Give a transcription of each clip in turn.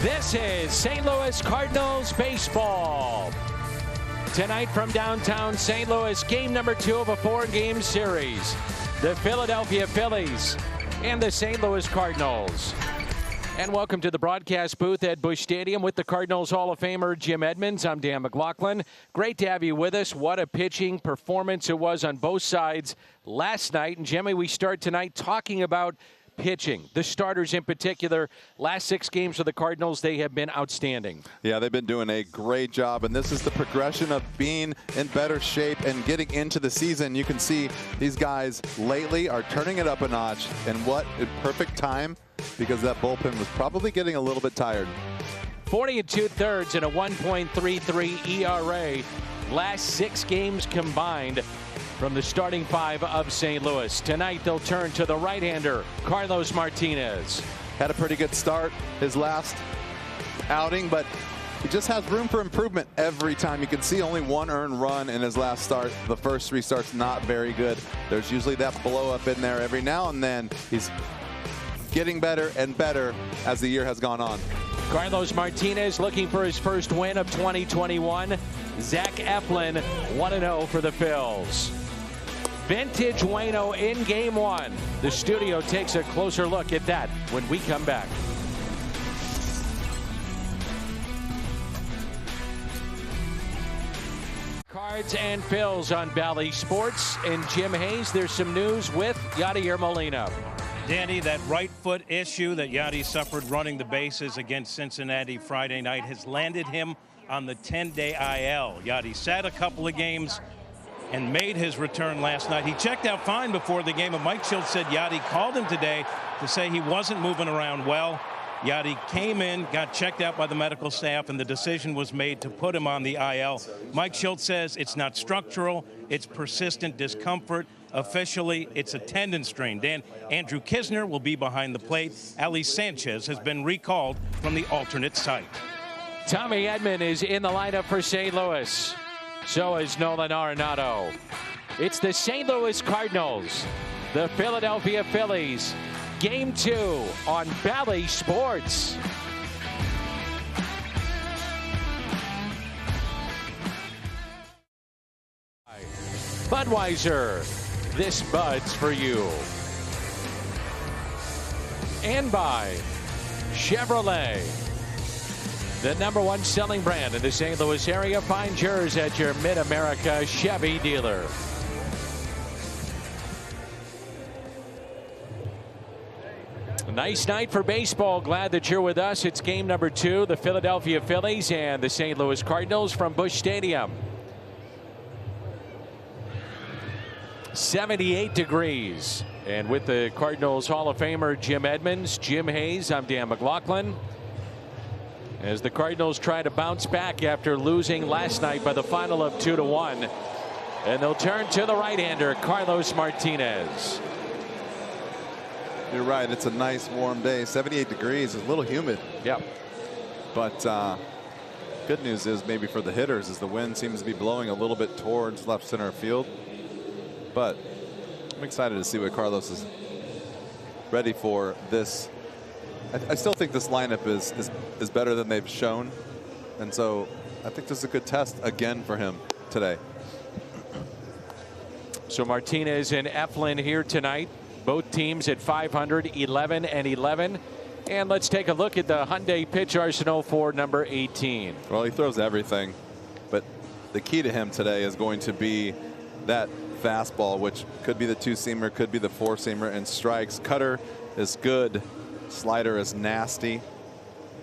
This is St. Louis Cardinals baseball. Tonight from downtown St. Louis, game number 2 of a 4-game series. The Philadelphia Phillies and the St. Louis Cardinals. And welcome to the broadcast booth at Busch Stadium with the Cardinals Hall of Famer Jim Edmonds. I'm Dan McLaughlin. Great to have you with us. What a pitching performance it was on both sides last night. And Jimmy, we start tonight talking about pitching. The starters in particular, last 6 games for the Cardinals, they have been outstanding. Yeah, they've been doing a great job, and this is the progression of being in better shape and getting into the season. You can see these guys lately are turning it up a notch, and what a perfect time, because that bullpen was probably getting a little bit tired. 40 2/3 and a 1.33 ERA. Last 6 games combined from the starting 5 of St. Louis. Tonight they'll turn to the right-hander, Carlos Martinez. Had a pretty good start his last outing, but he just has room for improvement every time. You can see only 1 earned run in his last start. The first 3 starts not very good. There's usually that blow up in there every now and then. He's getting better and better as the year has gone on. Carlos Martinez looking for his first win of 2021. Zach Eflin 1-0 for the Phils. Vintage Waino in game 1. The studio takes a closer look at that when we come back. Cards and Phils on Bally Sports. And Jim Hayes, there's some news with Yadier Molina. Danny, that right foot issue that Yadi suffered running the bases against Cincinnati Friday night has landed him on the 10-day IL. Yadi sat a couple of games and made his return last night. He checked out fine before the game, and Mike Schultz said Yadi called him today to say he wasn't moving around well. Yadi came in, got checked out by the medical staff, and the decision was made to put him on the IL. Mike Schultz says it's not structural, it's persistent discomfort. Officially, it's a tendon strain. Dan, Andrew Kisner will be behind the plate. Ali Sanchez has been recalled from the alternate site. Tommy Edman is in the lineup for St. Louis. So is Nolan Arenado. It's the St. Louis Cardinals, the Philadelphia Phillies. Game 2 on Bally Sports. Budweiser, this Bud's for you. And by Chevrolet, the #1 selling brand in the St. Louis area. Find yours at your Mid-America Chevy dealer. A nice night for baseball. Glad that you're with us. It's game number 2, the Philadelphia Phillies and the St. Louis Cardinals from Busch Stadium. 78 degrees. And with the Cardinals Hall of Famer Jim Edmonds, Jim Hayes, I'm Dan McLaughlin. As the Cardinals try to bounce back after losing last night by the final of 2-1. And they'll turn to the right-hander, Carlos Martinez. You're right. It's a nice warm day. 78 degrees. It's a little humid. Yep. But good news is maybe for the hitters is the wind seems to be blowing a little bit towards left center field. But I'm excited to see what Carlos is ready for this. I still think this lineup is better than they've shown. And so I think this is a good test again for him today. So Martinez and Eflin here tonight. Both teams at 500, 11 and 11. And let's take a look at the Hyundai pitch arsenal for number 18. Well, he throws everything, but the key to him today is going to be that fastball, which could be the 2-seamer, could be the 4-seamer, and strikes. Cutter is good. Slider is nasty.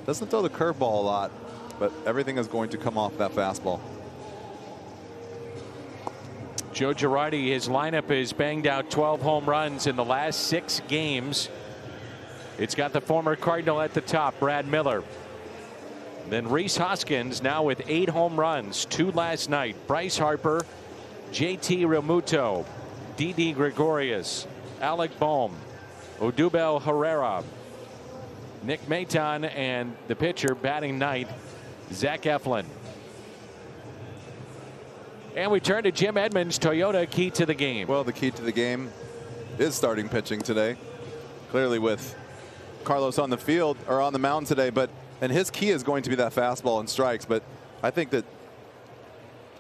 Doesn't throw the curveball a lot, but everything is going to come off that fastball. Joe Girardi, his lineup has banged out 12 home runs in the last 6 games. It's got the former Cardinal at the top, Brad Miller. Then Rhys Hoskins now with 8 home runs, 2 last night. Bryce Harper, JT Realmuto, Didi Gregorius, Alec Bohm, Odubel Herrera, Nick Maton, and the pitcher batting ninth, Zach Eflin. And we turn to Jim Edmonds, Toyota, key to the game. Well, the key to the game is starting pitching today. Clearly with Carlos on the field or on the mound today, but And his key is going to be that fastball and strikes. But I think that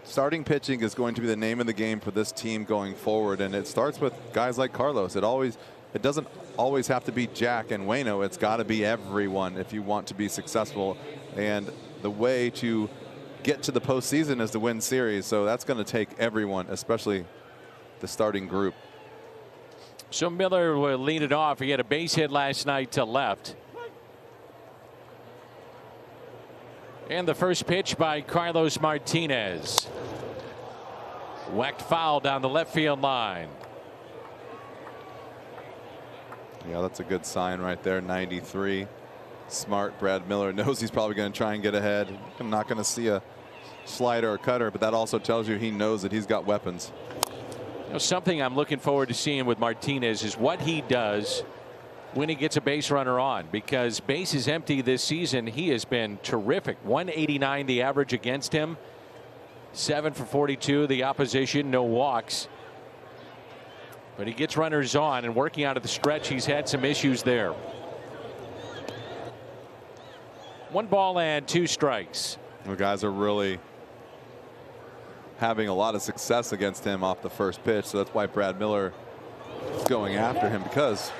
starting pitching is going to be the name of the game for this team going forward. And it starts with guys like Carlos. It doesn't always have to be Jack and Waino. It's got to be everyone if you want to be successful. And the way to get to the postseason is to win series. So that's going to take everyone, especially the starting group. So Miller will lead it off. He had a base hit last night to left. And the first pitch by Carlos Martinez. Whacked foul down the left field line. Yeah, that's a good sign right there. 93. Smart. Brad Miller knows he's probably going to try and get ahead. I'm not going to see a slider or cutter, but that also tells you he knows that he's got weapons. You know, something I'm looking forward to seeing with Martinez is what he does when he gets a base runner on, because base is empty this season. He has been terrific. 189 the average against him. 7 for 42 the opposition, no walks. But he gets runners on, and working out of the stretch, he's had some issues there. 1 ball and 2 strikes. The guys are really having a lot of success against him off the first pitch. So that's why Brad Miller is going after him, because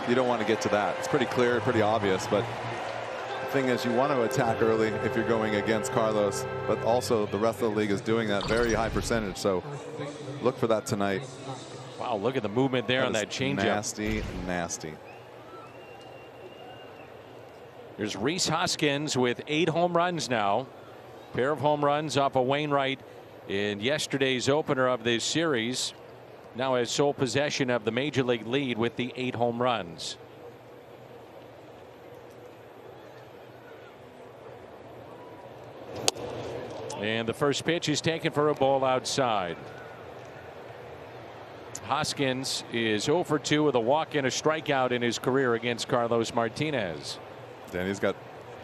you don't want to get to that. It's pretty clear, pretty obvious. But the thing is, you want to attack early if you're going against Carlos. But also the rest of the league is doing that very high percentage. So look for that tonight. Wow, look at the movement there on that changeup. Nasty, nasty. There's Rhys Hoskins with 8 home runs now. Pair of home runs off of Wainwright in yesterday's opener of this series. Now has sole possession of the major league lead with the 8 home runs. And the first pitch is taken for a ball outside. Hoskins is 0 for 2 with a walk and a strikeout in his career against Carlos Martinez. And he's got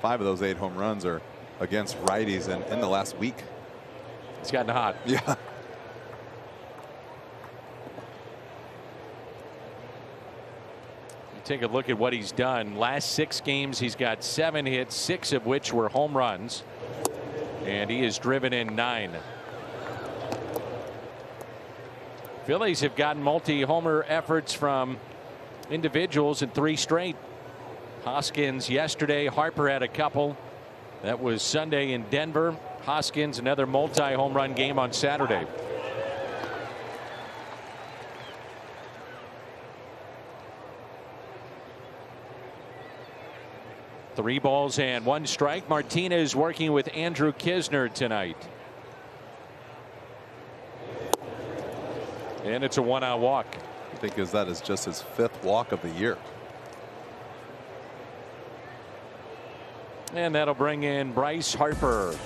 5 of those 8 home runs are against righties in the last week. It's gotten hot. Yeah. Take a look at what he's done. Last 6 games, he's got 7 hits, 6 of which were home runs. And he has driven in 9. Phillies have gotten multi-homer efforts from individuals in 3 straight. Hoskins yesterday. Harper had a couple. That was Sunday in Denver. Hoskins another multi-home run game on Saturday. Three balls and 1 strike. Martinez working with Andrew Kisner tonight. And it's a 1-out walk. I think that is just his 5th walk of the year. And that'll bring in Bryce Harper.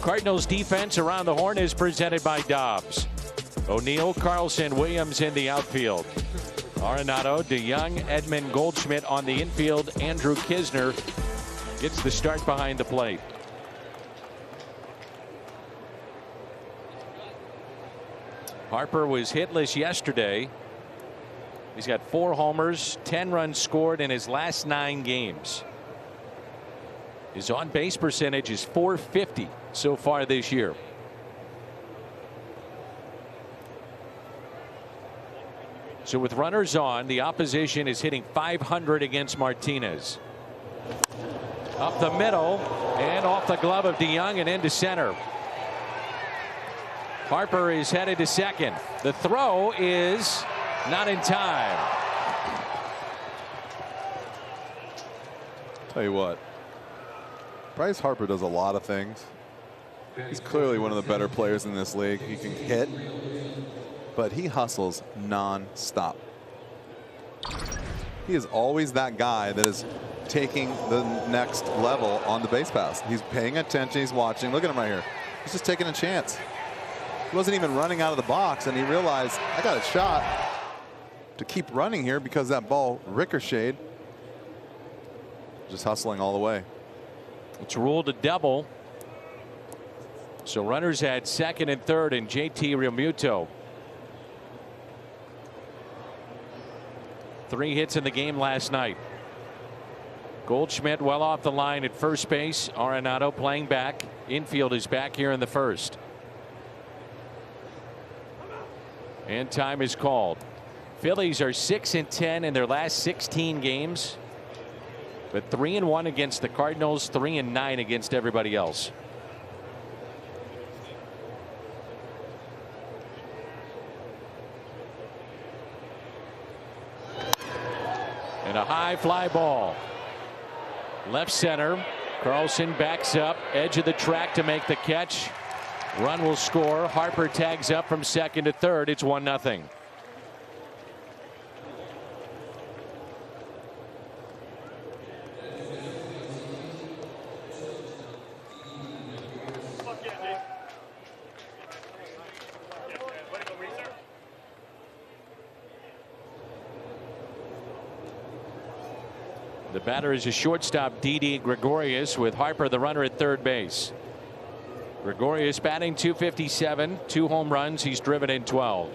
Cardinals defense around the horn is presented by Dobbs. O'Neill, Carlson, Williams in the outfield. Arenado, DeYoung, Edman, Goldschmidt on the infield. Andrew Kisner gets the start behind the plate. Harper was hitless yesterday. He's got 4 homers, 10 runs scored in his last 9 games. His on-base percentage is .450 so far this year. So with runners on, the opposition is hitting .500 against Martinez. Up the middle and off the glove of DeYoung and into center. Harper is headed to second. The throw is not in time. Tell you what, Bryce Harper does a lot of things. He's clearly one of the better players in this league. He can hit, but he hustles non-stop. He is always that guy that is taking the next level on the base pass. He's paying attention. He's watching. Look at him right here. He's just taking a chance. He wasn't even running out of the box, and he realized, I got a shot to keep running here because that ball ricocheted. Just hustling all the way. It's ruled a double. So runners at second and third, and JT Realmuto. 3 hits in the game last night. Goldschmidt well off the line at first base. Arenado playing back. Infield is back here in the first. And time is called. Phillies are 6-10 in their last 16 games, but 3-1 against the Cardinals, 3-9 against everybody else. And a high fly ball. Left center. Carlson backs up, edge of the track to make the catch. Run will score. Harper tags up from second to third. It's 1-0. The batter is a shortstop, Didi Gregorius, with Harper the runner at third base. Gregorius batting .257, 2 home runs. He's driven in 12.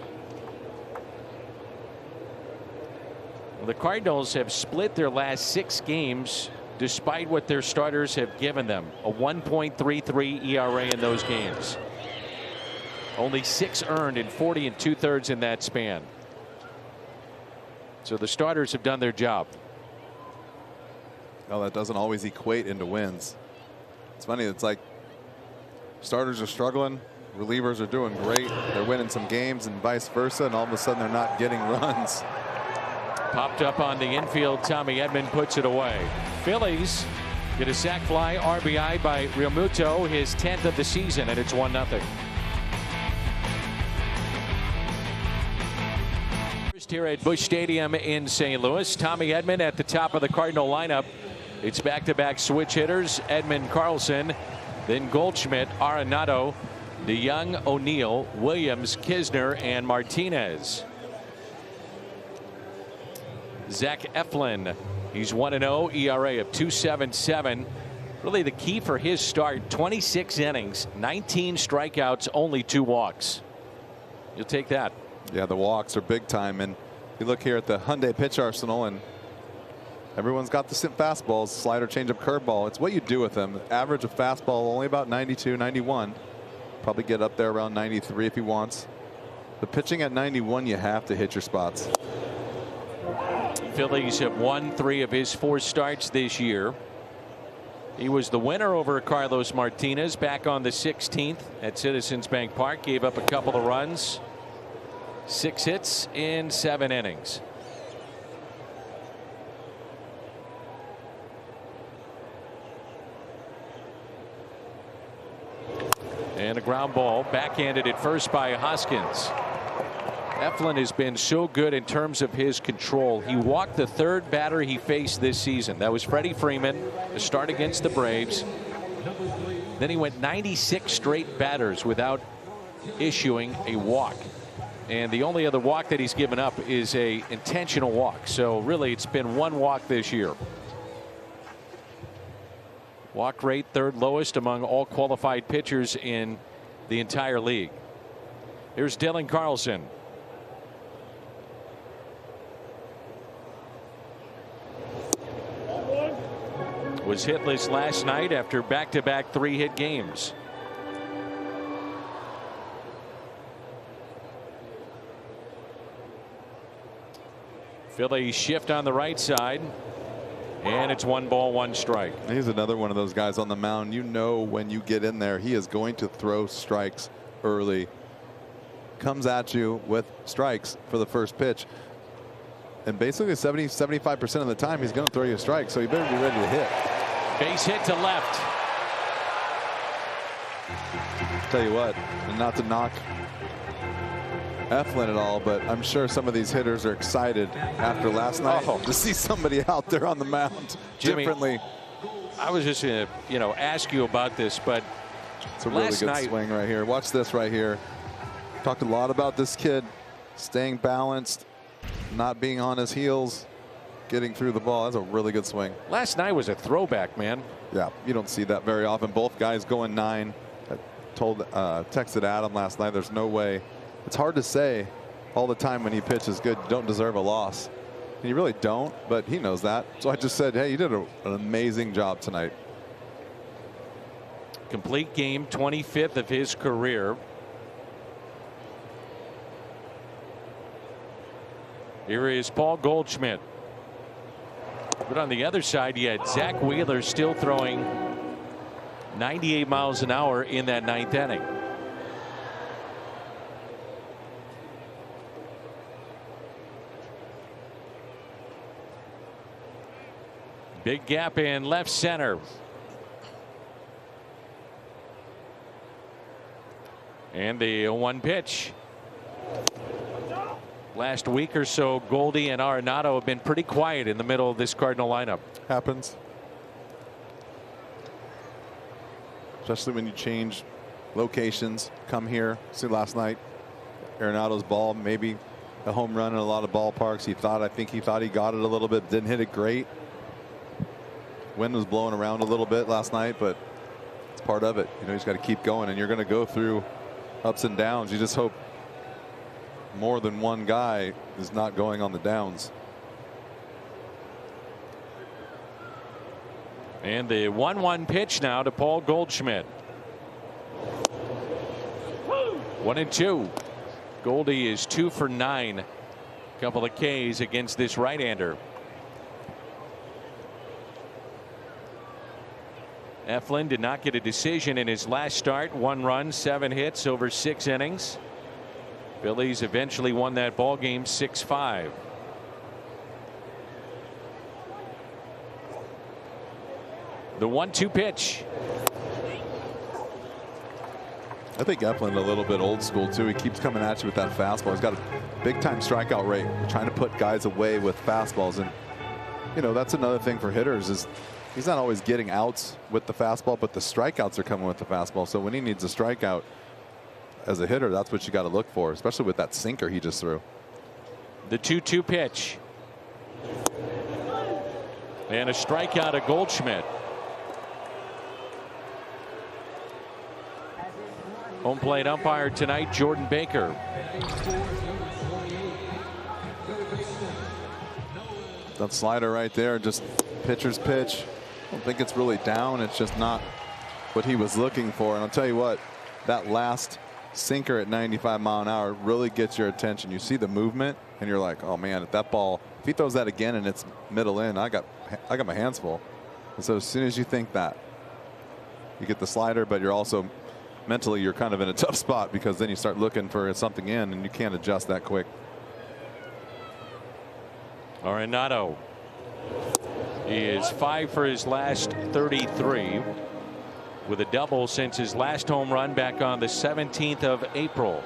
Well, the Cardinals have split their last 6 games despite what their starters have given them. A 1.33 ERA in those games. Only 6 earned in 40 2/3 in that span. So the starters have done their job. Well, that doesn't always equate into wins. It's funny. It's like starters are struggling. Relievers are doing great. They're winning some games and vice versa. And all of a sudden they're not getting runs. Popped up on the infield. Tommy Edman puts it away. Phillies get a sac fly RBI by Realmuto, his 10th of the season, and it's 1-0. First here at Busch Stadium in St. Louis. Tommy Edman at the top of the Cardinal lineup. It's back-to-back switch hitters. Edman, Carlson, then Goldschmidt, Arenado, DeYoung, O'Neill, Williams, Kisner, and Martinez. Zach Eflin, he's 1-0, ERA of 2.77. Really the key for his start, 26 innings, 19 strikeouts, only 2 walks. You'll take that. Yeah, the walks are big time. And you look here at the Hyundai pitch arsenal, and everyone's got the fastballs, slider, changeup, curveball. It's what you do with them. Average of fastball only about 92, 91. Probably get up there around 93 if he wants. The pitching at 91, you have to hit your spots. Phillies have won 3 of his 4 starts this year. He was the winner over Carlos Martinez back on the 16th at Citizens Bank Park. Gave up a couple of runs. 6 hits in 7 innings. And a ground ball backhanded at first by Hoskins. Eflin has been so good in terms of his control. He walked the 3rd batter he faced this season. That was Freddie Freeman, the start against the Braves. Then he went 96 straight batters without issuing a walk. And the only other walk that he's given up is a intentional walk. So really it's been 1 walk this year. Walk rate 3rd lowest among all qualified pitchers in the entire league. Here's Dylan Carlson. Was hitless last night after back-to-back 3-hit games. Phillies shift on the right side. And it's 1 ball, 1 strike. He's another one of those guys on the mound. You know, when you get in there, he is going to throw strikes early. Comes at you with strikes for the first pitch. And basically 70-75% of the time he's going to throw you a strike. So you better be ready to hit. Base hit to left. Tell you what, and not to knock Eflin at all, but I'm sure some of these hitters are excited after last night to see somebody out there on the mound Jimmy, differently. I was just going to ask you about this, but it's a really good swing right here. Watch this right here. Talked a lot about this kid staying balanced, not being on his heels, getting through the ball. That's a really good swing. Last night was a throwback, man. Yeah, you don't see that very often. Both guys going 9. I texted Adam last night, there's no way. It's hard to say all the time when he pitches good, you don't deserve a loss. And you really don't, but he knows that. So I just said, hey, you did an amazing job tonight. Complete game, 25th of his career. Here is Paul Goldschmidt. But on the other side, you had Zach Wheeler still throwing 98 miles an hour in that 9th inning. Big gap in left center. And the 0-1 pitch. Last week or so, Goldie and Arenado have been pretty quiet in the middle of this Cardinal lineup. Happens. Especially when you change locations. Come here. See last night, Arenado's ball, maybe a home run in a lot of ballparks. I think he thought he got it a little bit, didn't hit it great. Wind was blowing around a little bit last night, but it's part of it. You know, he's got to keep going, and you're going to go through ups and downs. You just hope more than one guy is not going on the downs. And the 1-1 pitch now to Paul Goldschmidt. 1-2. Goldie is 2 for 9. Couple of Ks against this right-hander. Eflin did not get a decision in his last start. 1 run, 7 hits over 6 innings. Phillies eventually won that ball game 6-5. The 1-2 pitch. I think Eflin a little bit old school too. He keeps coming at you with that fastball. He's got a big time strikeout rate, trying to put guys away with fastballs. And you know, that's another thing for hitters is he's not always getting outs with the fastball, but the strikeouts are coming with the fastball. So when he needs a strikeout as a hitter, that's what you got to look for, especially with that sinker he just threw. The 2-2 pitch. And a strikeout of Goldschmidt. Home plate umpire tonight, Jordan Baker. That slider right there, just pitcher's pitch. I don't think it's really down. It's just not what he was looking for. And I'll tell you what, that last sinker at 95 mile an hour really gets your attention. You see the movement and you're like, oh man, if that ball, if he throws that again and it's middle in, I got my hands full. And so as soon as you think that, you get the slider, but you're also mentally, you're kind of in a tough spot because then you start looking for something in and you can't adjust that quick. Arenado. He is 5 for his last 33 with a double since his last home run back on the 17th of April.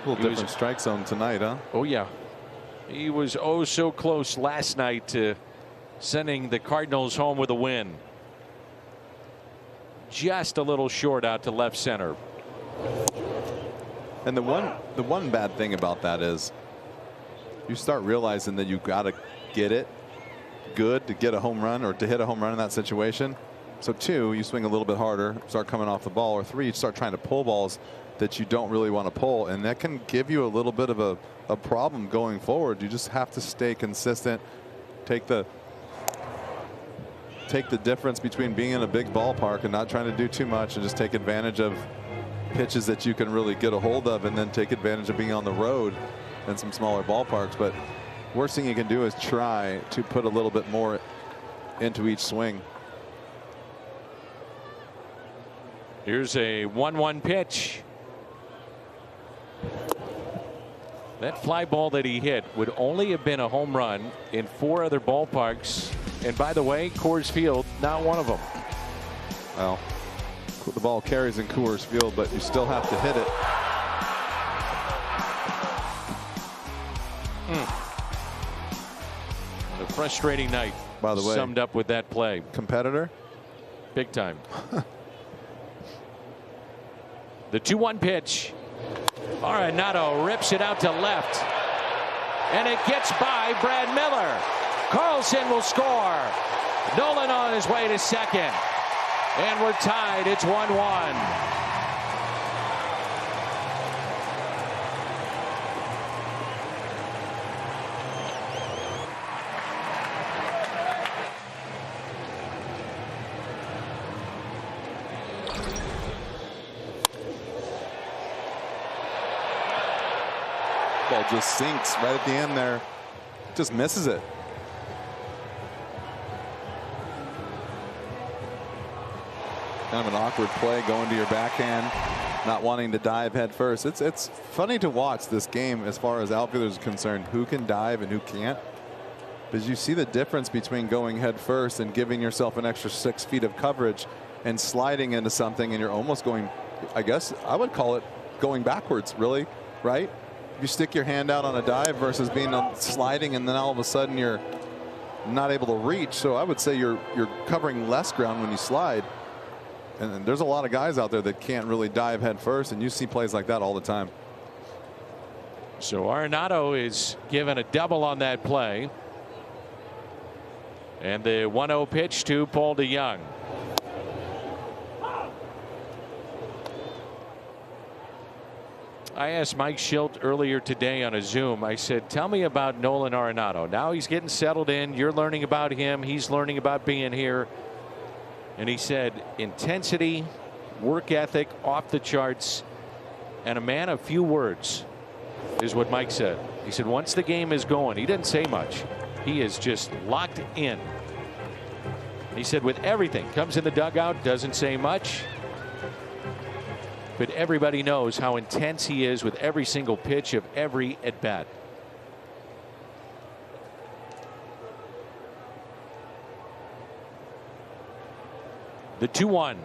A little different strike zone tonight, huh? Oh yeah, he was oh so close last night to sending the Cardinals home with a win. Just a little short out to left center. And the one bad thing about that is you start realizing that you got to get it good to get a home run or to hit a home run in that situation. So 2, you swing a little bit harder, start coming off the ball, or 3, you start trying to pull balls that you don't really want to pull, and that can give you a little bit of a problem going forward. You just have to stay consistent, take the difference between being in a big ballpark and not trying to do too much, and just take advantage of pitches that you can really get a hold of, and then take advantage of being on the road in some smaller ballparks. But worst thing you can do is try to put a little bit more into each swing. Here's a 1-1 pitch. That fly ball that he hit would only have been a home run in 4 other ballparks. And by the way, Coors Field, not one of them. Well, the ball carries in Coors Field, but you still have to hit it. A frustrating night, by the way, summed up with that play. Competitor? Big time. The 2-1 pitch. Arenado rips it out to left. And it gets by Brad Miller. Carlson will score. Nolan on his way to second. And we're tied. It's 1-1. ball just sinks right at the end there. Just misses it. Kind of an awkward play going to your backhand, not wanting to dive head first. It's funny to watch this game as far as outfielders are concerned, who can dive and who can't. Because you see the difference between going head first and giving yourself an extra 6 feet of coverage and sliding into something, and you're almost going, I guess I would call it going backwards, really, right? You stick your hand out on a dive versus being sliding, and then all of a sudden you're not able to reach. So I would say you're covering less ground when you slide. And there's a lot of guys out there that can't really dive head first, and you see plays like that all the time. So Arenado is given a double on that play. And the 1-0 pitch to Paul DeYoung. I asked Mike Schilt earlier today on a Zoom. I said, tell me about Nolan Arenado. Now he's getting settled in. You're learning about him. He's learning about being here. And he said intensity, work ethic off the charts, and a man of few words is what Mike said. He said once the game is going, he didn't say much. He is just locked in. He said with everything, comes in the dugout, doesn't say much, but everybody knows how intense he is with every single pitch of every at bat. The 2-1.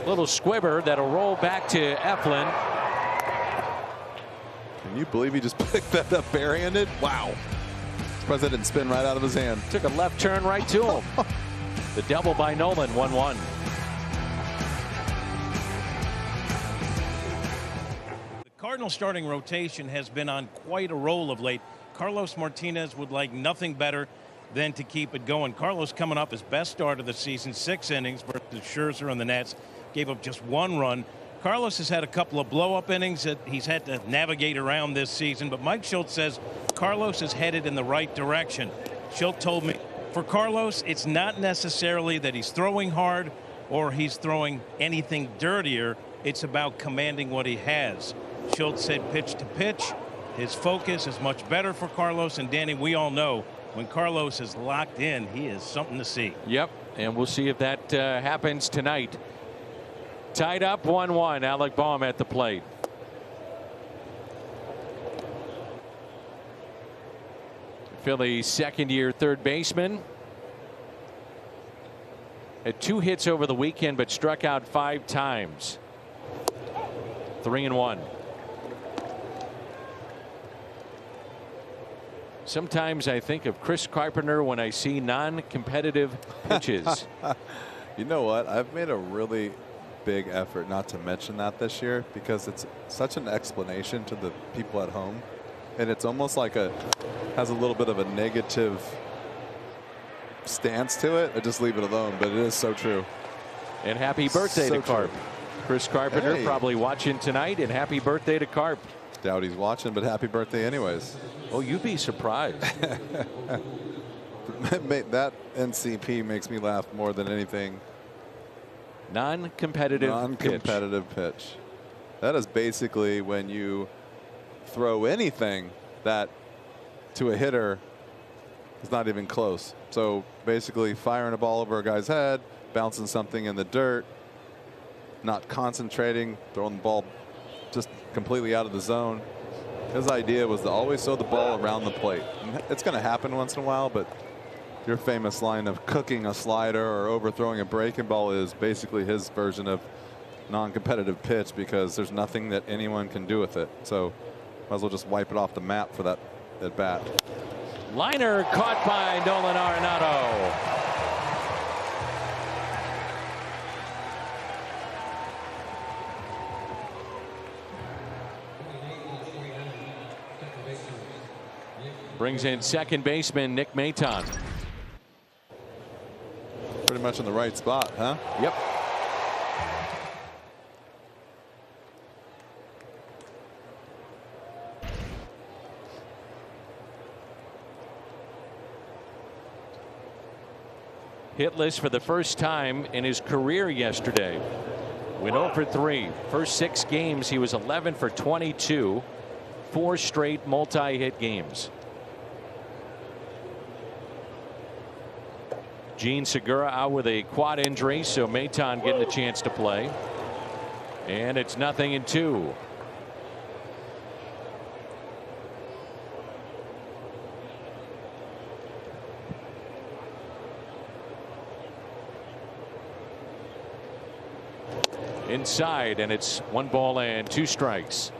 Little squibber that'll roll back to Eflin. Can you believe he just picked that up barehanded? Wow. Surprised that didn't spin right out of his hand. Took a left turn right to him. The double by Nolan, 1-1. The Cardinals starting rotation has been on quite a roll of late. Carlos Martinez would like nothing better than to keep it going. Carlos coming off his best start of the season, 6 innings versus Scherzer on the Nats, gave up just 1 run. Carlos has had a couple of blow-up innings that he's had to navigate around this season, but Mike Schilt says Carlos is headed in the right direction. Schilt told me for Carlos, it's not necessarily that he's throwing hard or he's throwing anything dirtier. It's about commanding what he has. Schilt said pitch to pitch, his focus is much better for Carlos. And Danny, we all know when Carlos is locked in, he is something to see. Yep, and we'll see if that happens tonight. Tied up 1-1. Alec Bohm at the plate. Phillies second-year third baseman. Had 2 hits over the weekend, but struck out 5 times. 3-1. Sometimes I think of Chris Carpenter when I see non-competitive pitches. You know what? I've made a really big effort not to mention that this year because it's such an explanation to the people at home, and it's almost like has a little bit of a negative stance to it. I just leave it alone, but it is so true. And happy birthday to Carp. Chris Carpenter probably watching tonight, and happy birthday to Carp. Doubt he's watching, but happy birthday anyways. Oh, you'd be surprised. That NCP makes me laugh more than anything. Non-competitive pitch. That is basically when you throw anything that to a hitter is not even close. So basically firing a ball over a guy's head, bouncing something in the dirt, not concentrating, throwing the ball just completely out of the zone. His idea was to always throw the ball around the plate. And it's going to happen once in a while, but your famous line of cooking a slider or overthrowing a breaking ball is basically his version of non-competitive pitch because there's nothing that anyone can do with it. So might as well just wipe it off the map for that at bat. Liner caught by Nolan Arenado. Brings in second baseman Nick Maton. Pretty much in the right spot, huh? Yep. Hitless for the first time in his career yesterday. Went 0 for 3. First 6 games he was 11 for 22. 4 straight multi-hit games. Gene Segura out with a quad injury, so Maton getting a chance to play. And it's 0-2. Inside, and it's 1 ball and 2 strikes.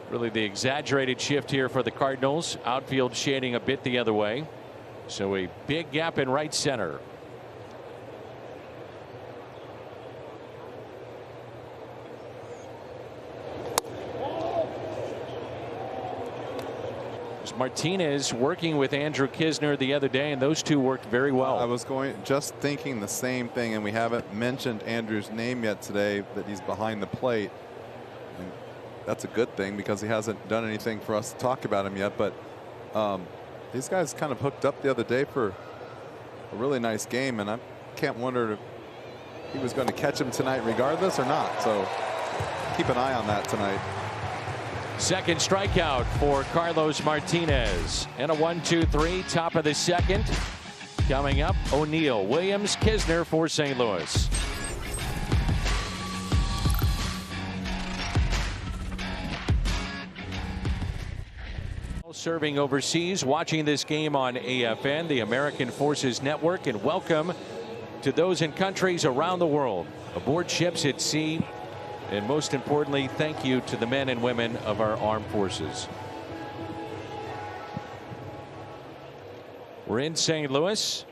Really the exaggerated shift here for the Cardinals. Outfield shading a bit the other way. So a big gap in right center. Martinez working with Andrew Knizner the other day, and those two worked very well. I was just thinking the same thing, and we haven't mentioned Andrew's name yet today, that he's behind the plate. And that's a good thing because he hasn't done anything for us to talk about him yet. But these guys kind of hooked up the other day for a really nice game, and I can't wonder if he was going to catch him tonight regardless or not. So keep an eye on that tonight. Second strikeout for Carlos Martinez, and a 1-2-3 top of the second. Coming up, O'Neill, Williams, Knizner for St. Louis. Serving overseas, watching this game on AFN, the American Forces Network, and welcome to those in countries around the world, aboard ships at sea. And most importantly, thank you to the men and women of our armed forces. We're in St. Louis.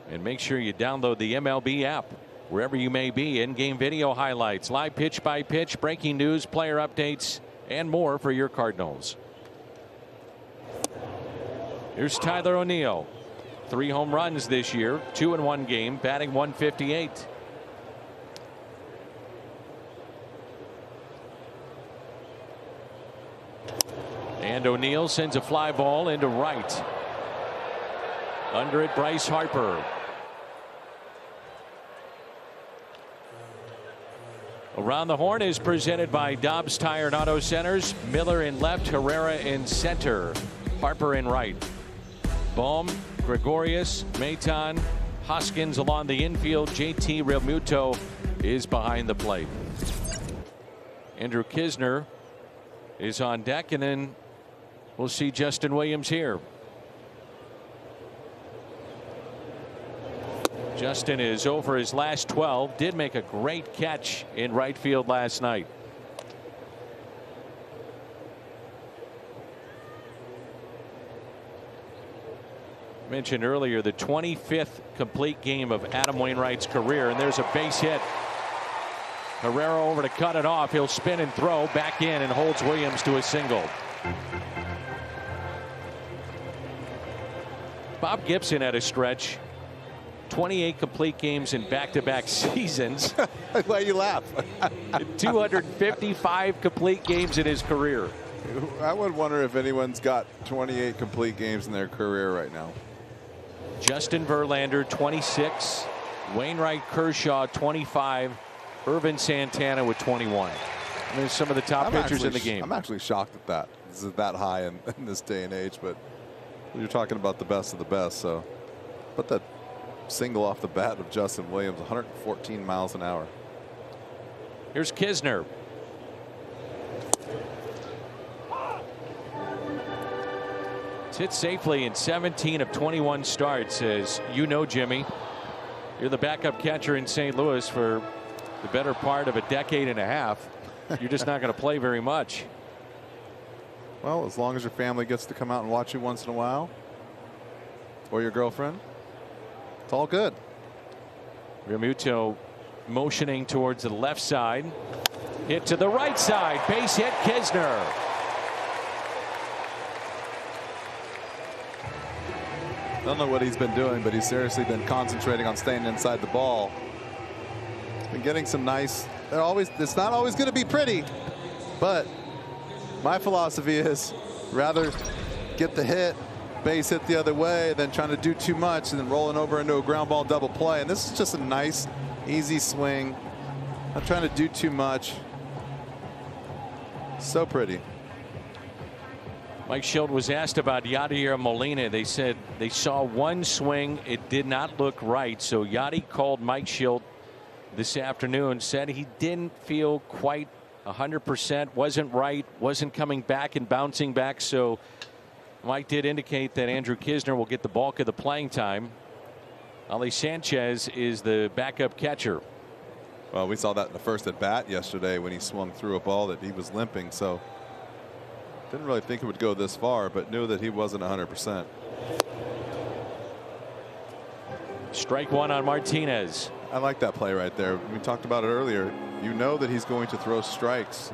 And make sure you download the MLB app wherever you may be. In-game video highlights, live pitch by pitch, breaking news, player updates, and more for your Cardinals. Here's Tyler O'Neill. 3 home runs this year, 2 in 1 game, batting .158. And O'Neill sends a fly ball into right. Under it, Bryce Harper. Around the Horn is presented by Dobbs Tire and Auto Centers. Miller in left, Herrera in center, Harper in right. Bohm, Gregorius, Maton, Hoskins along the infield. JT Realmuto is behind the plate. Andrew Knizner is on deck, and then we'll see Justin Williams here. Justin is over his last 12. Did make a great catch in right field last night. Mentioned earlier the 25th complete game of Adam Wainwright's career, and there's a base hit. Herrera over to cut it off. He'll spin and throw back in and holds Williams to a single. Bob Gibson had a stretch. 28 complete games in back-to-back seasons. Why you laugh? 255 complete games in his career. I would wonder if anyone's got 28 complete games in their career right now. Justin Verlander 26. Wainwright, Kershaw 25. Irvin Santana with 21. And there's some of the top pitchers in the game. I'm actually shocked at that. This is that high in this day and age, but you're talking about the best of the best. So, but that single off the bat of Justin Williams, 114 miles an hour. Here's Knizner. It's hit safely in 17 of 21 starts. As you know, Jimmy, you're the backup catcher in St. Louis for the better part of a decade and a half. You're just not going to play very much. Well, as long as your family gets to come out and watch you once in a while, or your girlfriend, it's all good. Realmuto motioning towards the left side. Hit to the right side. Base hit, Knizner. Don't know what he's been doing, but he's seriously been concentrating on staying inside the ball. Been getting some nice. It's not always going to be pretty, but my philosophy is rather get the hit, base hit the other way, than trying to do too much and then rolling over into a ground ball double play. And this is just a nice, easy swing. Not trying to do too much. So pretty. Mike Schilt was asked about Yadier Molina. They said they saw one swing. It did not look right. So Yadi called Mike Schilt this afternoon, said he didn't feel quite 100%, wasn't right, wasn't coming back and bouncing back. So Mike did indicate that Andrew Kisner will get the bulk of the playing time. Ali Sanchez is the backup catcher. Well, we saw that in the first at bat yesterday when he swung through a ball that he was limping. So didn't really think it would go this far, but knew that he wasn't 100%. Strike one on Martinez. I like that play right there. We talked about it earlier. You know that he's going to throw strikes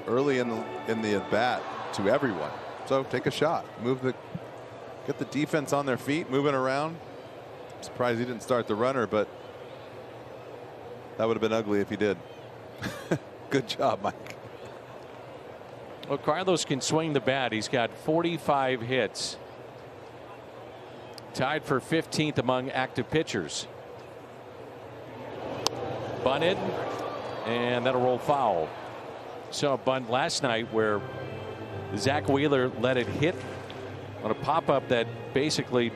early in the at bat to everyone. So take a shot. Get the defense on their feet, moving around. I'm surprised he didn't start the runner, but that would have been ugly if he did. Good job, Mike. Well, Carlos can swing the bat. He's got 45 hits. Tied for 15th among active pitchers. Bunted, and that'll roll foul. Saw a bunt last night where Zach Wheeler let it hit on a pop-up that basically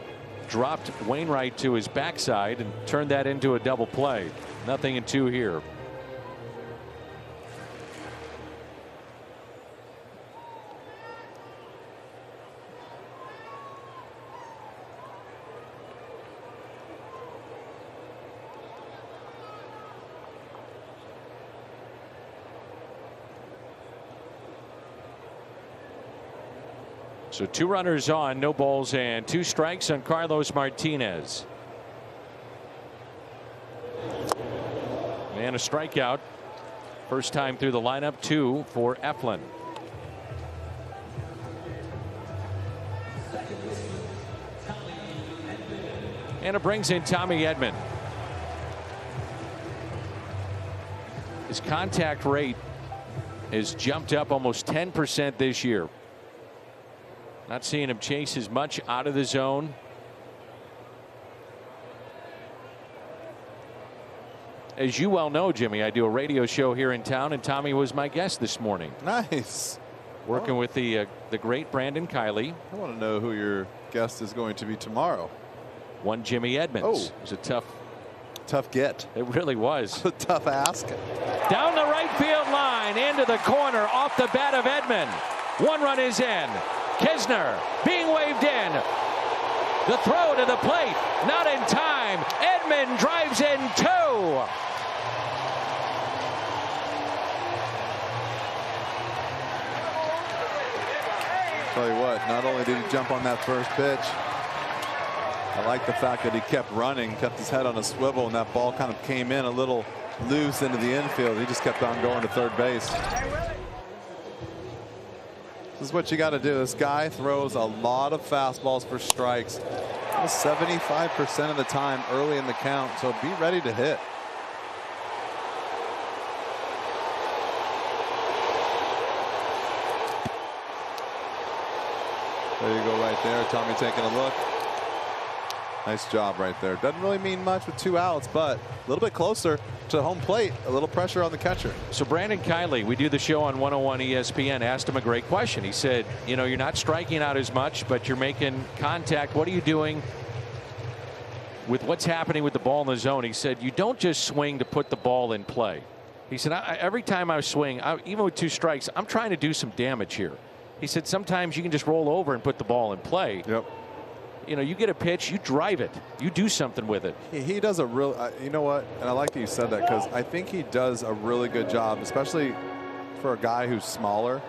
dropped Wainwright to his backside and turned that into a double play. Nothing in two here. So 2 runners on, no balls and 2 strikes on Carlos Martinez. And a strikeout. First time through the lineup, 2 for Eflin. And it brings in Tommy Edman. His contact rate has jumped up almost 10% this year. Not seeing him chase as much out of the zone. As you well know, Jimmy, I do a radio show here in town, and Tommy was my guest this morning. Nice. Working with the great Brandon Kiley. I want to know who your guest is going to be tomorrow. One Jimmy Edmonds. Oh. It was a tough get. It really was. A tough ask. Down the right field line, into the corner, off the bat of Edman. 1 run is in. Kisner being waved in. The throw to the plate, not in time. Edman drives in 2. Tell you what, not only did he jump on that first pitch, I like the fact that he kept running, kept his head on a swivel, and that ball kind of came in a little loose into the infield. He just kept on going to third base. This is what you got to do. This guy throws a lot of fastballs for strikes, 75% of the time early in the count. So be ready to hit. There you go right there. Tommy taking a look. Nice job right there. Doesn't really mean much with 2 outs, but a little bit closer to home plate. A little pressure on the catcher. So Brandon Kiley, we do the show on 101 ESPN, asked him a great question. He said, you know, you're not striking out as much, but you're making contact. What are you doing with what's happening with the ball in the zone? He said, you don't just swing to put the ball in play. He said, every time I swing, even with 2 strikes, I'm trying to do some damage here. He said, sometimes you can just roll over and put the ball in play. Yep. You know, you get a pitch, you drive it, you do something with it. He does a real, you know what, and I like that you said that, because I think he does a really good job, especially for a guy who's smaller.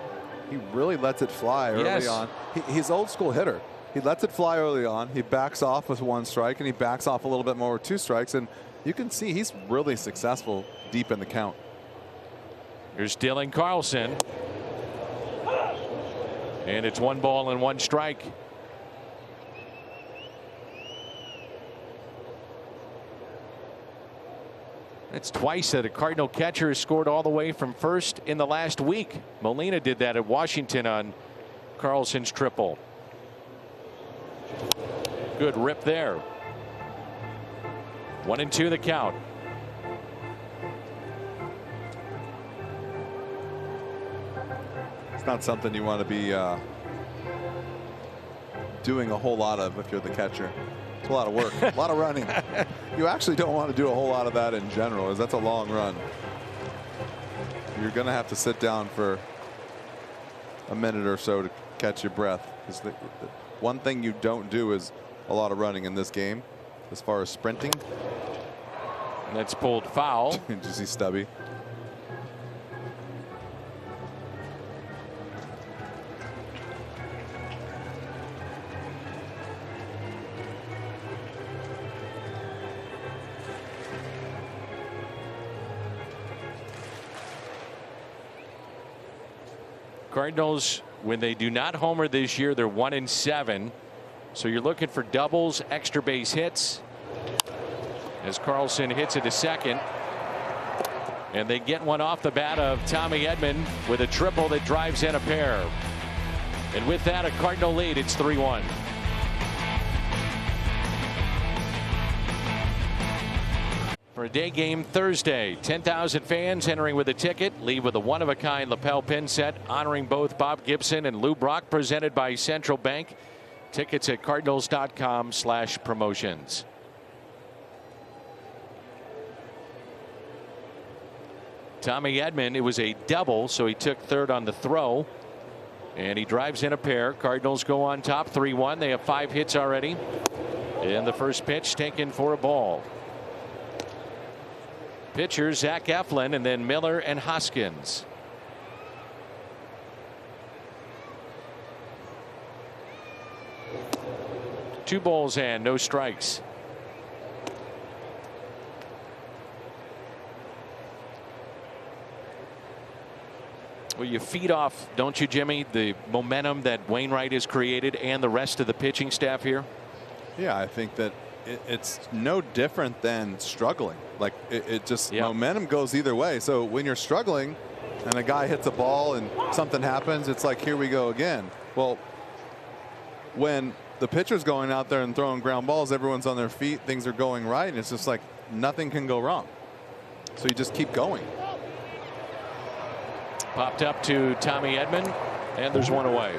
He really lets it fly early on. He's old school hitter. He lets it fly early on. He backs off with 1 strike, and he backs off a little bit more with 2 strikes, and you can see he's really successful deep in the count. Here's Dylan Carlson. And it's 1 ball and 1 strike. It's twice that a Cardinal catcher has scored all the way from first in the last week. Molina did that at Washington on Carlson's triple. Good rip there. 1-2 the count. not something you want to be doing a whole lot of if you're the catcher. It's a lot of work, a lot of running. You actually don't want to do a whole lot of that in general, as that's a long run. You're going to have to sit down for a minute or so to catch your breath. The one thing you don't do is a lot of running in this game as far as sprinting. And that's pulled foul. Did you see Stubby? Cardinals, when they do not homer this year, they're 1-7. So you're looking for doubles, extra base hits. As Carlson hits it to second. And they get one off the bat of Tommy Edman with a triple that drives in a pair. And with that, a Cardinal lead. It's 3-1. For a day game Thursday, 10,000 fans entering with a ticket. Leave with a one-of-a-kind lapel pin set honoring both Bob Gibson and Lou Brock, presented by Central Bank. Tickets at cardinals.com/promotions. Tommy Edman, it was a double, so he took third on the throw. And he drives in a pair. Cardinals go on top 3-1. They have 5 hits already. And the first pitch taken for a ball. Pitchers Zach Eflin and then Miller and Hoskins. Two balls and no strikes. Well, you feed off, don't you, Jimmy, the momentum that Wainwright has created and the rest of the pitching staff here? Yeah, I think that it's no different than struggling. Like it just momentum goes either way. So when you're struggling and a guy hits a ball and something happens, it's like, here we go again. Well, when the pitcher's going out there and throwing ground balls, everyone's on their feet, things are going right, and it's just like nothing can go wrong. So you just keep going. Popped up to Tommy Edman, and there's one away.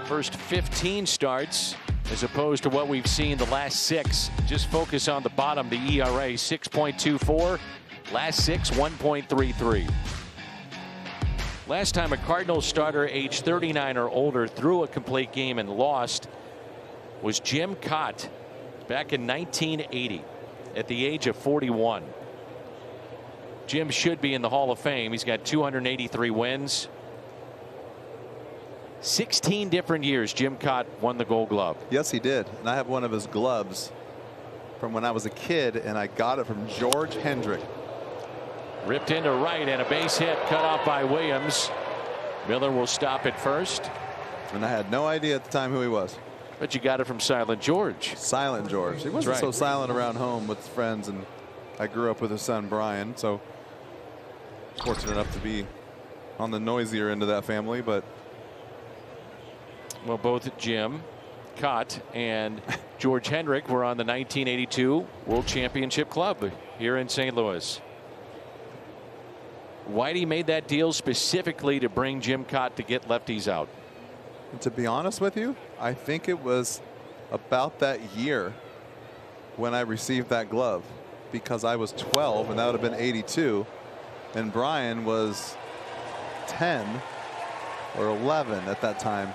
First 15 starts as opposed to what we've seen the last 6. Just focus on the bottom, the ERA 6.24. Last 6, 1.33. Last time a Cardinals starter age 39 or older threw a complete game and lost was Jim Cott back in 1980 at the age of 41. Jim should be in the Hall of Fame. He's got 283 wins. 16 different years Jim Cott won the Gold Glove. Yes, he did. And I have one of his gloves from when I was a kid, and I got it from George Hendrick. Ripped into right and a base hit cut off by Williams. Miller will stop at first. And I had no idea at the time who he was. But you got it from Silent George. Silent George. He wasn't so silent around home with friends, and I grew up with his son Brian, so fortunate enough to be on the noisier end of that family. But well, both Jim Cott and George Hendrick were on the 1982 World Championship Club here in St. Louis. Whitey made that deal specifically to bring Jim Cott to get lefties out. And to be honest with you, I think it was about that year when I received that glove, because I was 12 and that would have been 82, and Brian was 10 or 11 at that time,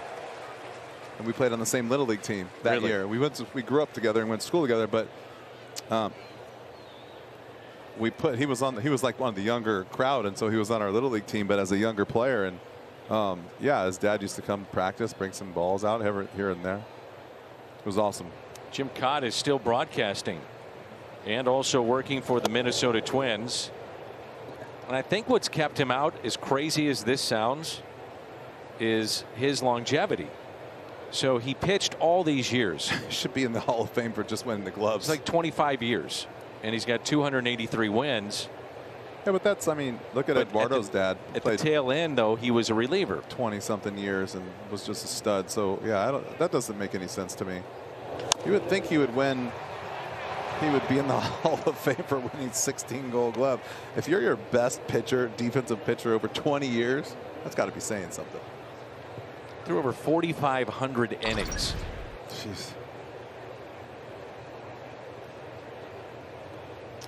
and we played on the same Little League team that year. We grew up together and went to school together, but he was like one of the younger crowd, and so he was on our Little League team, but as a younger player. And yeah, his dad used to come practice, bring some balls out here and there. It was awesome. Jim Cott is still broadcasting and also working for the Minnesota Twins. And I think what's kept him out, as crazy as this sounds, is his longevity. So he pitched all these years. Should be in the Hall of Fame for just winning the gloves. It's like 25 years. And he's got 283 wins. Yeah, but that's, I mean, look at Eduardo's dad. At the tail end, though, he was a reliever. 20-something years and was just a stud. So, yeah, that doesn't make any sense to me. You would think he would win he would be in the Hall of Fame for winning 16 Gold Glove. If you're your best pitcher, defensive pitcher over 20 years, that's got to be saying something. Threw over 4,500 innings. Jeez.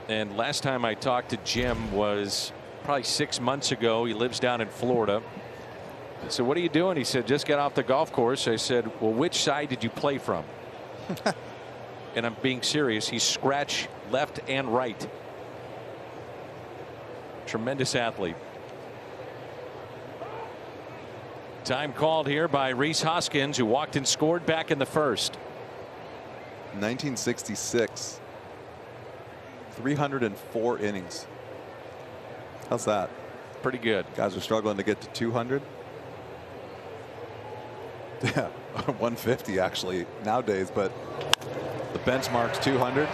And last time I talked to Jim was probably 6 months ago. He lives down in Florida. I said, what are you doing? He said, just got off the golf course. I said, well, which side did you play from? And I'm being serious. He scratched left and right. Tremendous athlete. Time called here by Rhys Hoskins, who walked and scored back in the first. 1966. 304 innings. How's that? Pretty good. Guys are struggling to get to 200. Yeah, 150 actually nowadays, but the benchmark's 200.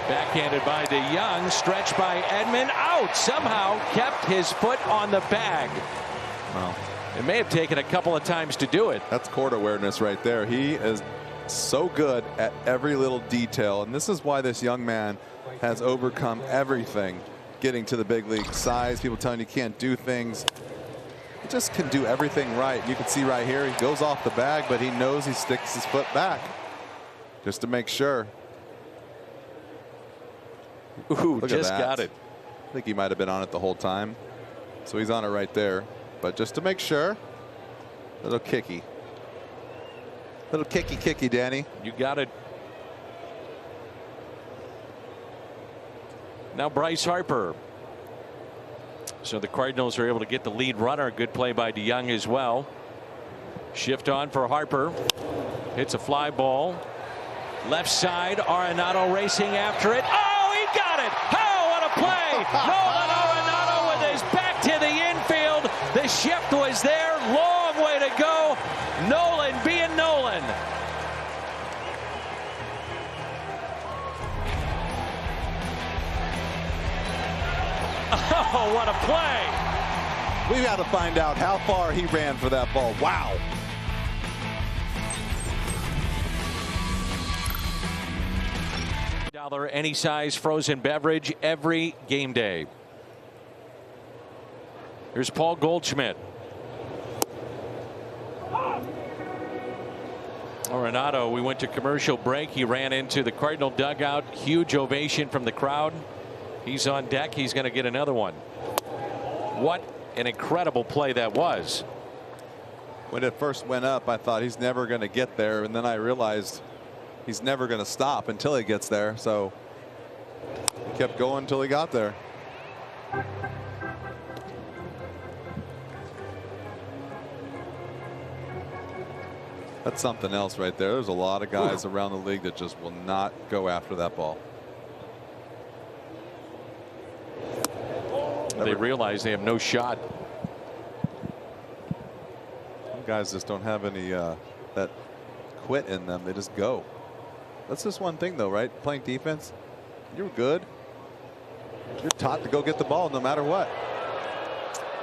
Backhanded by DeYoung, stretched by Edman, out. Somehow kept his foot on the bag. Wow. It may have taken a couple of times to do it. That's court awareness right there. He is so good at every little detail, and this is why this young man has overcome everything getting to the big league. Size, people telling you can't do things. He just can do everything right. You can see right here he goes off the bag, but he knows he sticks his foot back just to make sure. Ooh, Look just at that. got it. I think he might have been on it the whole time, so he's on it right there, but just to make sure. Little kicky, Danny. You got it. Now Bryce Harper. So the Cardinals are able to get the lead runner. Good play by DeYoung as well. Shift on for Harper. Hits a fly ball. Left side. Arenado racing after it. Oh, he got it. Oh, what a play. Nolan Arenado with his back to the infield. The shift was there. Long way to go. Nolan being Nolan. Oh, what a play. We got to find out how far he ran for that ball. Wow. $1 any size frozen beverage every game day. Here's Paul Goldschmidt. Arenado, we went to commercial break. He ran into the Cardinal dugout. Huge ovation from the crowd. He's on deck. He's going to get another one. What an incredible play that was. When it first went up, I thought he's never going to get there, and then I realized he's never going to stop until he gets there. So he kept going until he got there. That's something else right there. There's a lot of guys around the league that just will not go after that ball. They realize they have no shot. Some guys just don't have any that quit in them. They just go. That's just one thing, though, right? Playing defense, you're good. You're taught to go get the ball no matter what.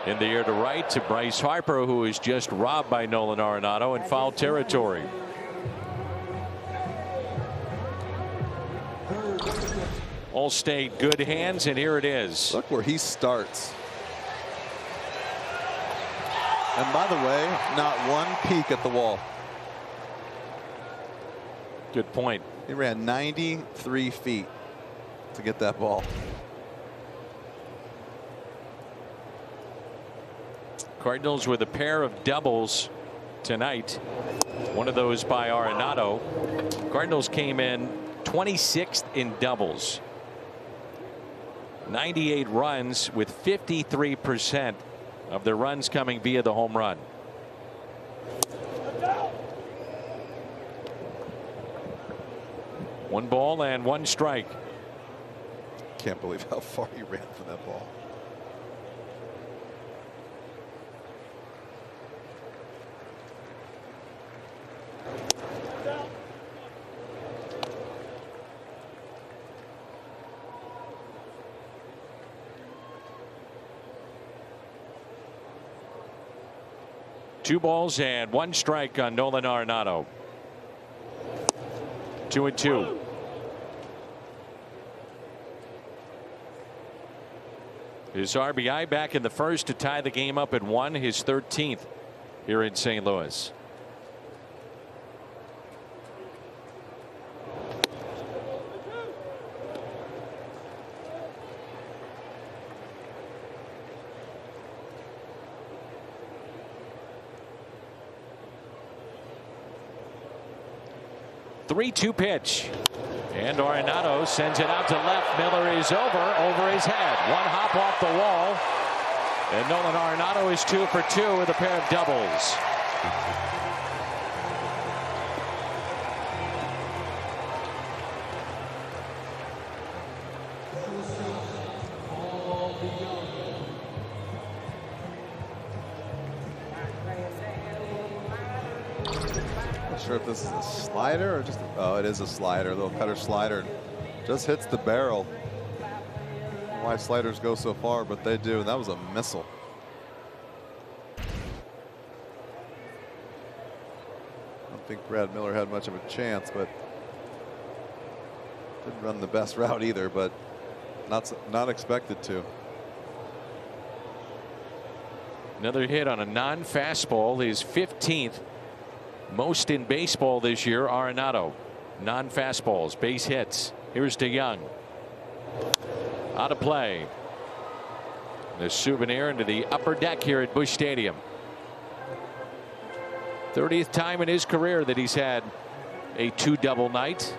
In the air to right to Bryce Harper, who is just robbed by Nolan Arenado in foul territory. All stayed good hands, and here it is. Look where he starts. And by the way, not one peek at the wall. Good point. He ran 93 feet to get that ball. Cardinals with a pair of doubles tonight. One of those by Arenado. Cardinals came in 26th in doubles. 98 runs, with 53% of their runs coming via the home run. One ball and one strike. Can't believe how far he ran for that ball. Two balls and one strike on Nolan Arenado. 2-2. His RBI back in the first to tie the game up at 1, his 13th here in St. Louis. Three-two pitch. And Arenado sends it out to left. Miller is over his head. One hop off the wall. And Nolan Arenado is 2 for 2 with a pair of doubles. Not sure if this is a slider or just oh, it is a slider, a little cutter slider. Just hits the barrel. Why sliders go so far, but they do. And that was a missile. I don't think Brad Miller had much of a chance, but didn't run the best route either, but not expected to. Another hit on a non-fastball, his 15th most in baseball this year. Arenado, non-fastballs, base hits. Here's DeYoung. Out of play. The souvenir into the upper deck here at Busch Stadium. 30th time in his career that he's had a 2-double night.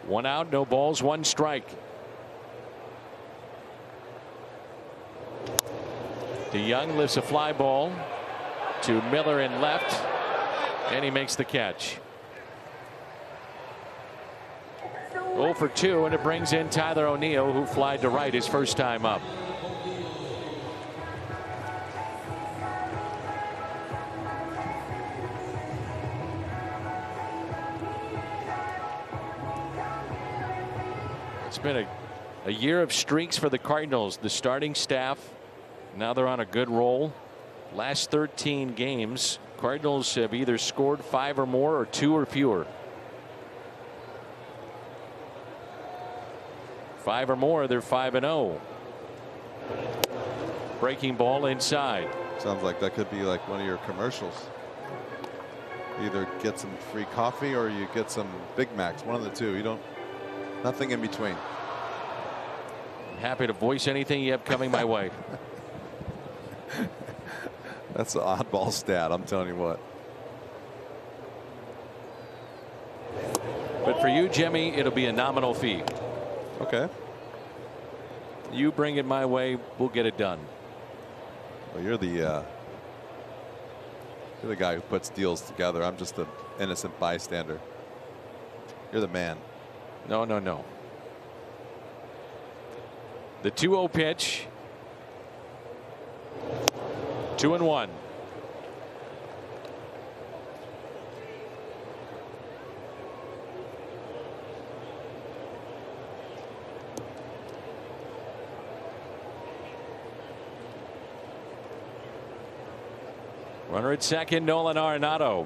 One out, no balls, one strike. DeYoung lifts a fly ball to Miller in left, and he makes the catch. 0 for 2, and it brings in Tyler O'Neill, who flied to right his first time up. It's been a year of streaks for the Cardinals. The starting staff, now they're on a good roll. Last 13 games, Cardinals have either scored 5 or more or 2 or fewer. 5 or more, they're 5-0. Breaking ball inside. Sounds like that could be like one of your commercials. Either get some free coffee or you get some Big Macs. One of the two. You don't. Nothing in between. I'm happy to voice anything you have coming my way. That's an oddball stat, I'm telling you what. But for you, Jimmy, it'll be a nominal fee. Okay. You bring it my way, we'll get it done. Well, you're the guy who puts deals together. I'm just an innocent bystander. You're the man. No, no, no. The 2-0 pitch. 2-1. Runner at second, Nolan Arenado.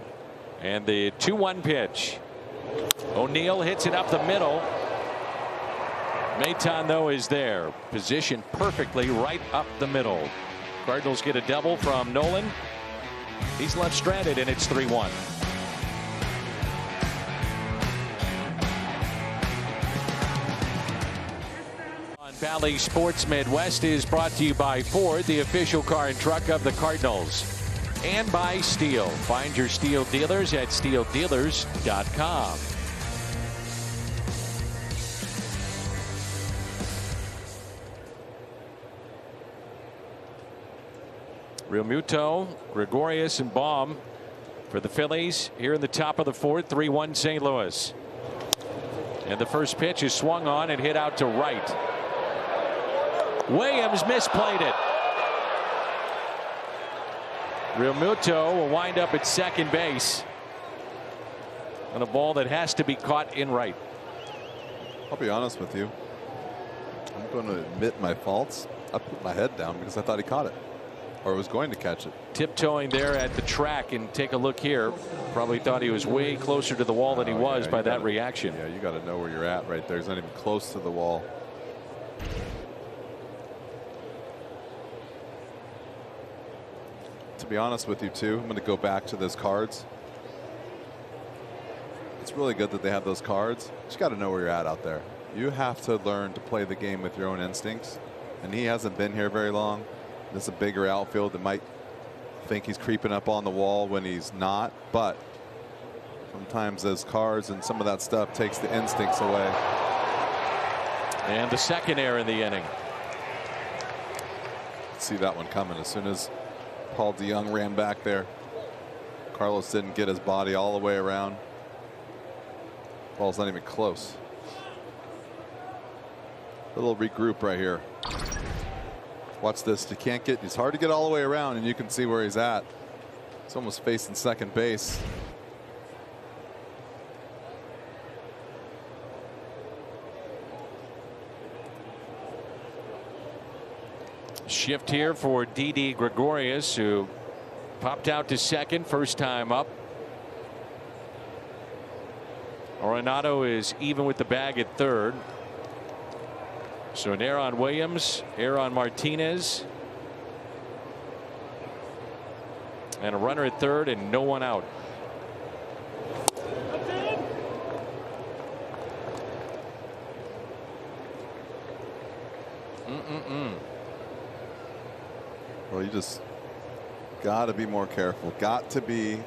And the 2-1 pitch. O'Neill hits it up the middle. Maton, though, is there. Positioned perfectly right up the middle. Cardinals get a double from Nolan. He's left stranded, and it's 3-1. On Bally Sports Midwest is brought to you by Ford, the official car and truck of the Cardinals. And by Steel. Find your Steel dealers at steeldealers.com. Realmuto, Gregorius, and Baum for the Phillies here in the top of the fourth. 3-1 St. Louis. And the first pitch is swung on and hit out to right. Williams misplayed it. Realmuto will wind up at second base on a ball that has to be caught in right. I'll be honest with you. I'm going to admit my faults. I put my head down because I thought he caught it. Or was going to catch it. Tiptoeing there at the track, and take a look here. Probably thought he was way closer to the wall than he was by that reaction. Yeah, you got to know where you're at right there. He's not even close to the wall. To be honest with you too, I'm going to go back to those cards. It's really good that they have those cards. You just got to know where you're at out there. You have to learn to play the game with your own instincts. And he hasn't been here very long. This is a bigger outfield that might think he's creeping up on the wall when he's not. But sometimes those cards and some of that stuff takes the instincts away. And the second error in the inning. See that one coming as soon as Paul DeYoung ran back there. Carlos didn't get his body all the way around. Ball's not even close. A little regroup right here. Watch this. You can't get. It's hard to get all the way around, and you can see where he's at. He's almost facing second base. Shift here for Didi Gregorius, who popped out to second first time up. Arenado is even with the bag at third. So an error on Williams, error on Martinez, and a runner at third, and no one out. Well, you just got to be more careful. Got to be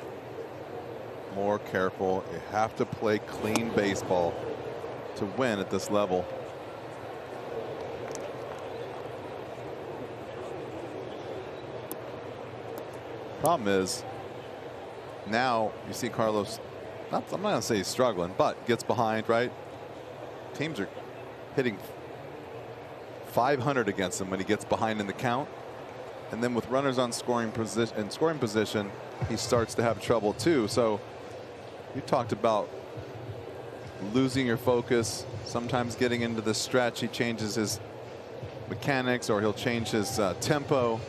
more careful. You have to play clean baseball to win at this level. Problem is, now you see Carlos, I'm not going to say he's struggling, but gets behind, right? Teams are hitting 500 against him when he gets behind in the count. And then with runners on scoring position, he starts to have trouble too. So you talked about losing your focus, sometimes getting into the stretch. He changes his mechanics, or he'll change his tempo.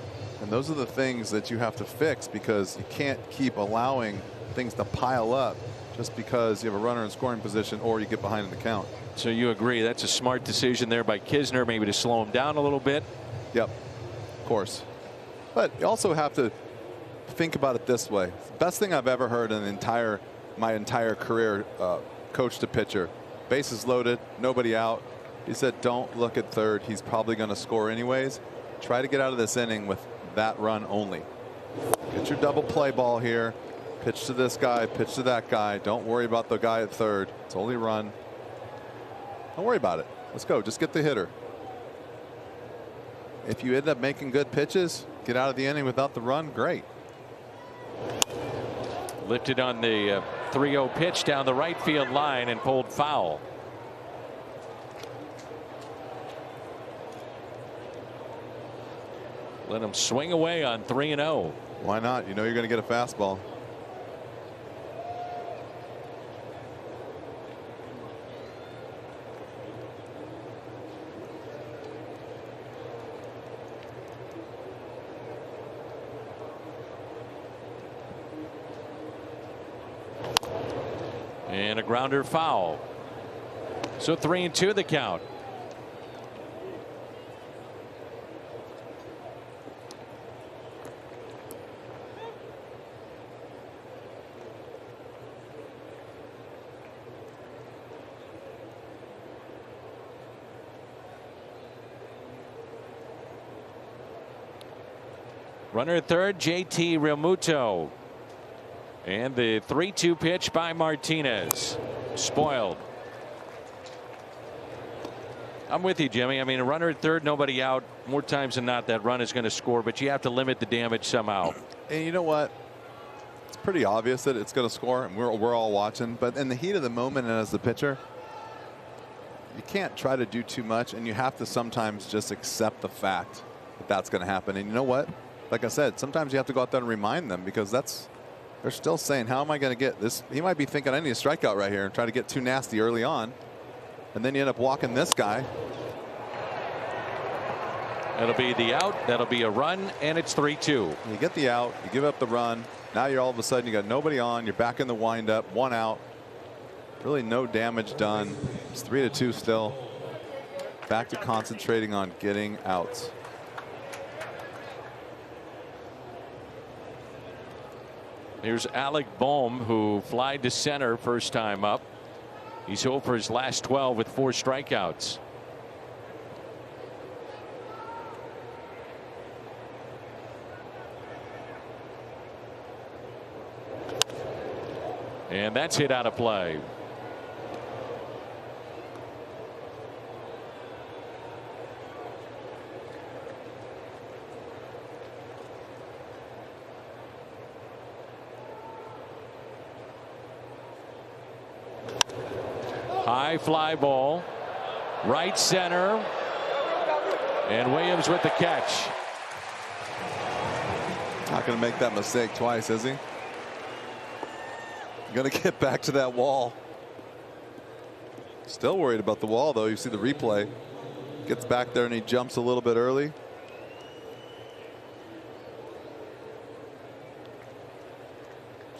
And those are the things that you have to fix, because you can't keep allowing things to pile up just because you have a runner in scoring position or you get behind in the count. So you agree that's a smart decision there by Kisner, maybe to slow him down a little bit? Yep, of course. But you also have to think about it this way. Best thing I've ever heard in my entire career, coach to pitcher. Bases loaded, nobody out. He said, don't look at third. He's probably going to score anyways. Try to get out of this inning with that run only. Get your double play ball here. Pitch to this guy, pitch to that guy. Don't worry about the guy at third. It's only run. Don't worry about it. Let's go. Just get the hitter. If you end up making good pitches, get out of the inning without the run, great. Lifted on the 3-0 pitch down the right field line and pulled foul. Let him swing away on 3-0. Why not? You know you're going to get a fastball. And a grounder foul. So 3-2 the count. Runner at third, JT Realmuto. And the 3-2 pitch by Martinez. Spoiled. I'm with you, Jimmy. I mean, a runner at third, nobody out. More times than not, that run is going to score, but you have to limit the damage somehow. And you know what? It's pretty obvious that it's going to score, and we're all watching. But in the heat of the moment and as the pitcher, you can't try to do too much, and you have to sometimes just accept the fact that that's going to happen. And you know what? Like I said, sometimes you have to go out there and remind them, because they're still saying, how am I going to get this? He might be thinking, I need a strikeout right here, and try to get too nasty early on. And then you end up walking this guy. That'll be the out. That'll be a run, and it's 3-2. You get the out, you give up the run. Now you're all of a sudden you got nobody on. You're back in the windup, 1 out. Really no damage done. It's 3-2 still. Back to concentrating on getting outs. Here's Alec Bohm, who flied to center first time up. He's 0 for his last 12 with 4 strikeouts. And that's hit out of play. High fly ball, right center, and Williams with the catch. Not going to make that mistake twice, is he? Going to get back to that wall. Still worried about the wall, though. You see the replay. Gets back there and he jumps a little bit early.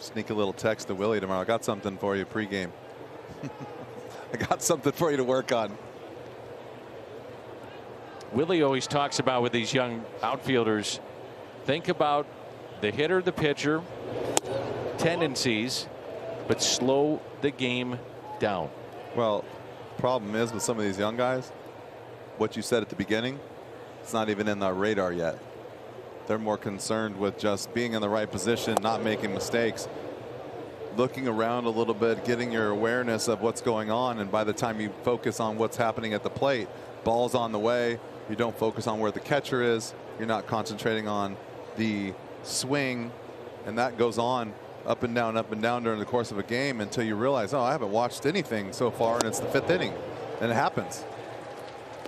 Sneak a little text to Willie tomorrow. I got something for you pregame. I got something for you to work on. Willie always talks about with these young outfielders, think about the hitter, the pitcher, tendencies, but slow the game down. Well, problem is with some of these young guys, what you said at the beginning, it's not even in their radar yet. They're more concerned with just being in the right position, not making mistakes, looking around a little bit, getting your awareness of what's going on. And by the time you focus on what's happening at the plate, ball's on the way. You don't focus on where the catcher is. You're not concentrating on the swing. And that goes on up and down during the course of a game until you realize, oh, I haven't watched anything so far, and it's the 5th inning. And it happens.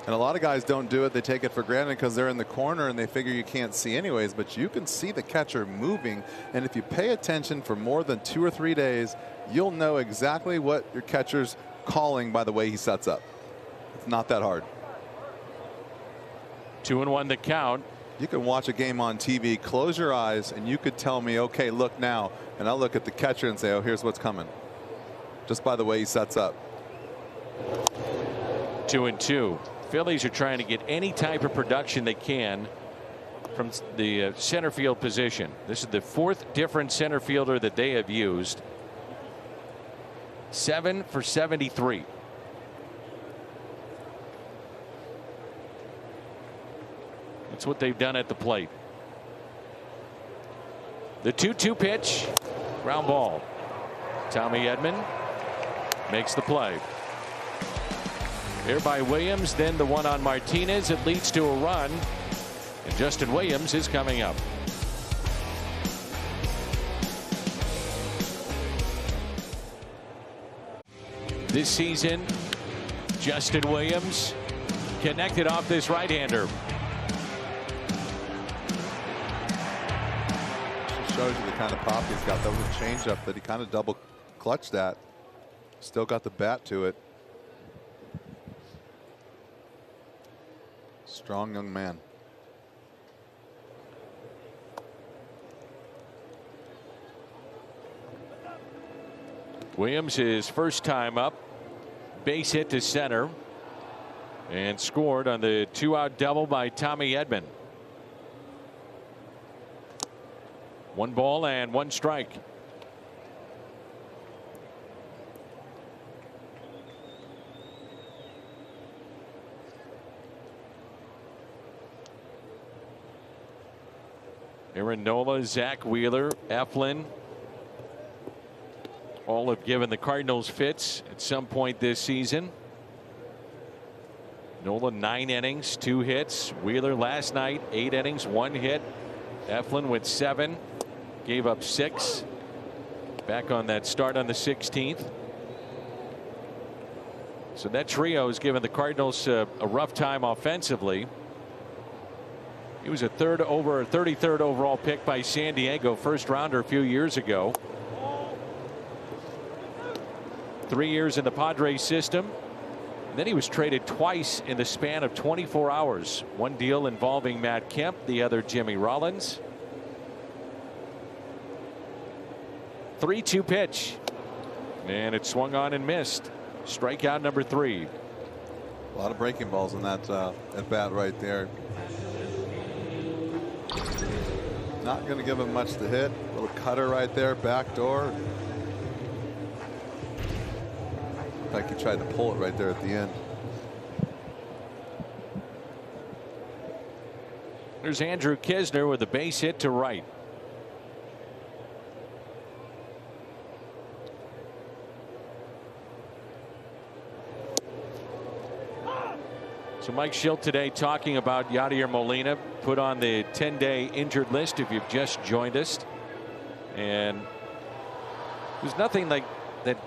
And a lot of guys don't do it. They take it for granted because they're in the corner and they figure you can't see anyways. But you can see the catcher moving. And if you pay attention for more than 2 or 3 days, you'll know exactly what your catcher's calling by the way he sets up. It's not that hard. 2-1 the count. You can watch a game on TV, close your eyes, and you could tell me, okay, look now. And I'll look at the catcher and say, oh, here's what's coming. Just by the way he sets up. 2-2. Phillies are trying to get any type of production they can from the center field position. This is the 4th different center fielder that they have used. 7 for 73. That's what they've done at the plate. The 2-2 pitch, ground ball. Tommy Edman makes the play. Here by Williams, then the one on Martinez. It leads to a run, and Justin Williams is coming up. This season, Justin Williams connected off this right-hander. Shows you the kind of pop he's got. That was a changeup that he kind of double clutched at. Still got the bat to it. Strong young man. Williams, his first time up, base hit to center, and scored on the 2-out double by Tommy Edman. 1 ball and 1 strike. Aaron Nola, Zach Wheeler, Eflin, all have given the Cardinals fits at some point this season. Nola 9 innings, 2 hits. Wheeler last night 8 innings, 1 hit. Eflin with 7, gave up 6. Back on that start on the 16th. So that trio has given the Cardinals a rough time offensively. He was a 33rd overall pick by San Diego, first rounder a few years ago. 3 years in the Padres system. Then he was traded twice in the span of 24 hours. One deal involving Matt Kemp, the other Jimmy Rollins. 3-2 pitch. And it swung on and missed. Strikeout number 3. A lot of breaking balls in that at bat right there. Not going to give him much to hit. Little cutter right there, back door. Like he tried to pull it right there at the end. There's Andrew Knizner with a base hit to right. So Mike Schilt today talking about Yadier Molina, put on the 10-day injured list if you've just joined us. And there's nothing like that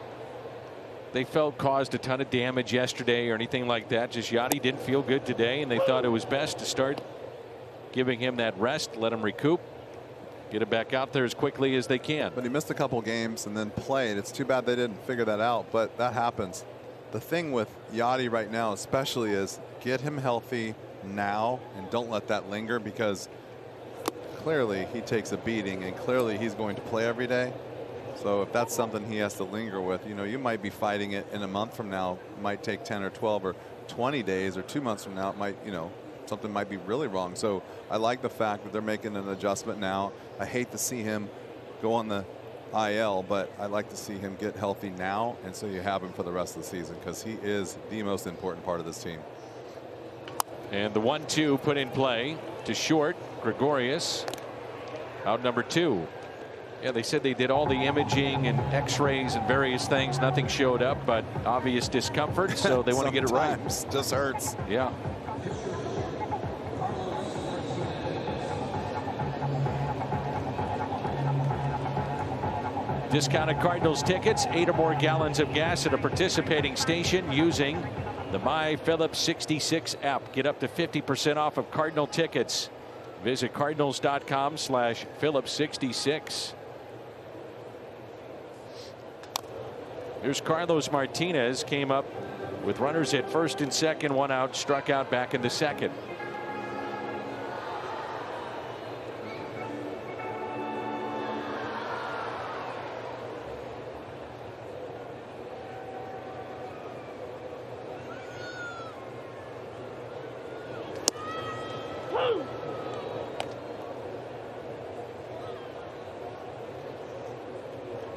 they felt caused a ton of damage yesterday or anything like that. Just Yadi didn't feel good today, and they thought it was best to start giving him that rest, let him recoup, get it back out there as quickly as they can. But he missed a couple games and then played. It's too bad they didn't figure that out, but that happens. The thing with Yadi right now especially is get him healthy now and don't let that linger, because clearly he takes a beating and clearly he's going to play every day. So if that's something he has to linger with, you know, you might be fighting it in a month from now. It might take 10 or 12 or 20 days, or 2 months from now it might, you know, something might be really wrong. So I like the fact that they're making an adjustment now. I hate to see him go on the IL, but I like to see him get healthy now, and so you have him for the rest of the season, because he is the most important part of this team. And the 1-2 put in play to short. Gregorius out number 2. Yeah, they said they did all the imaging and x-rays and various things. Nothing showed up, but obvious discomfort, so they want to get it right. Just hurts. Yeah. Discounted Cardinals tickets, 8 or more gallons of gas at a participating station using the My Phillips 66 app. Get up to 50% off of Cardinal tickets. Visit cardinals.com/Phillips66. Here's Carlos Martinez, came up with runners at first and second, 1 out, struck out back in the second.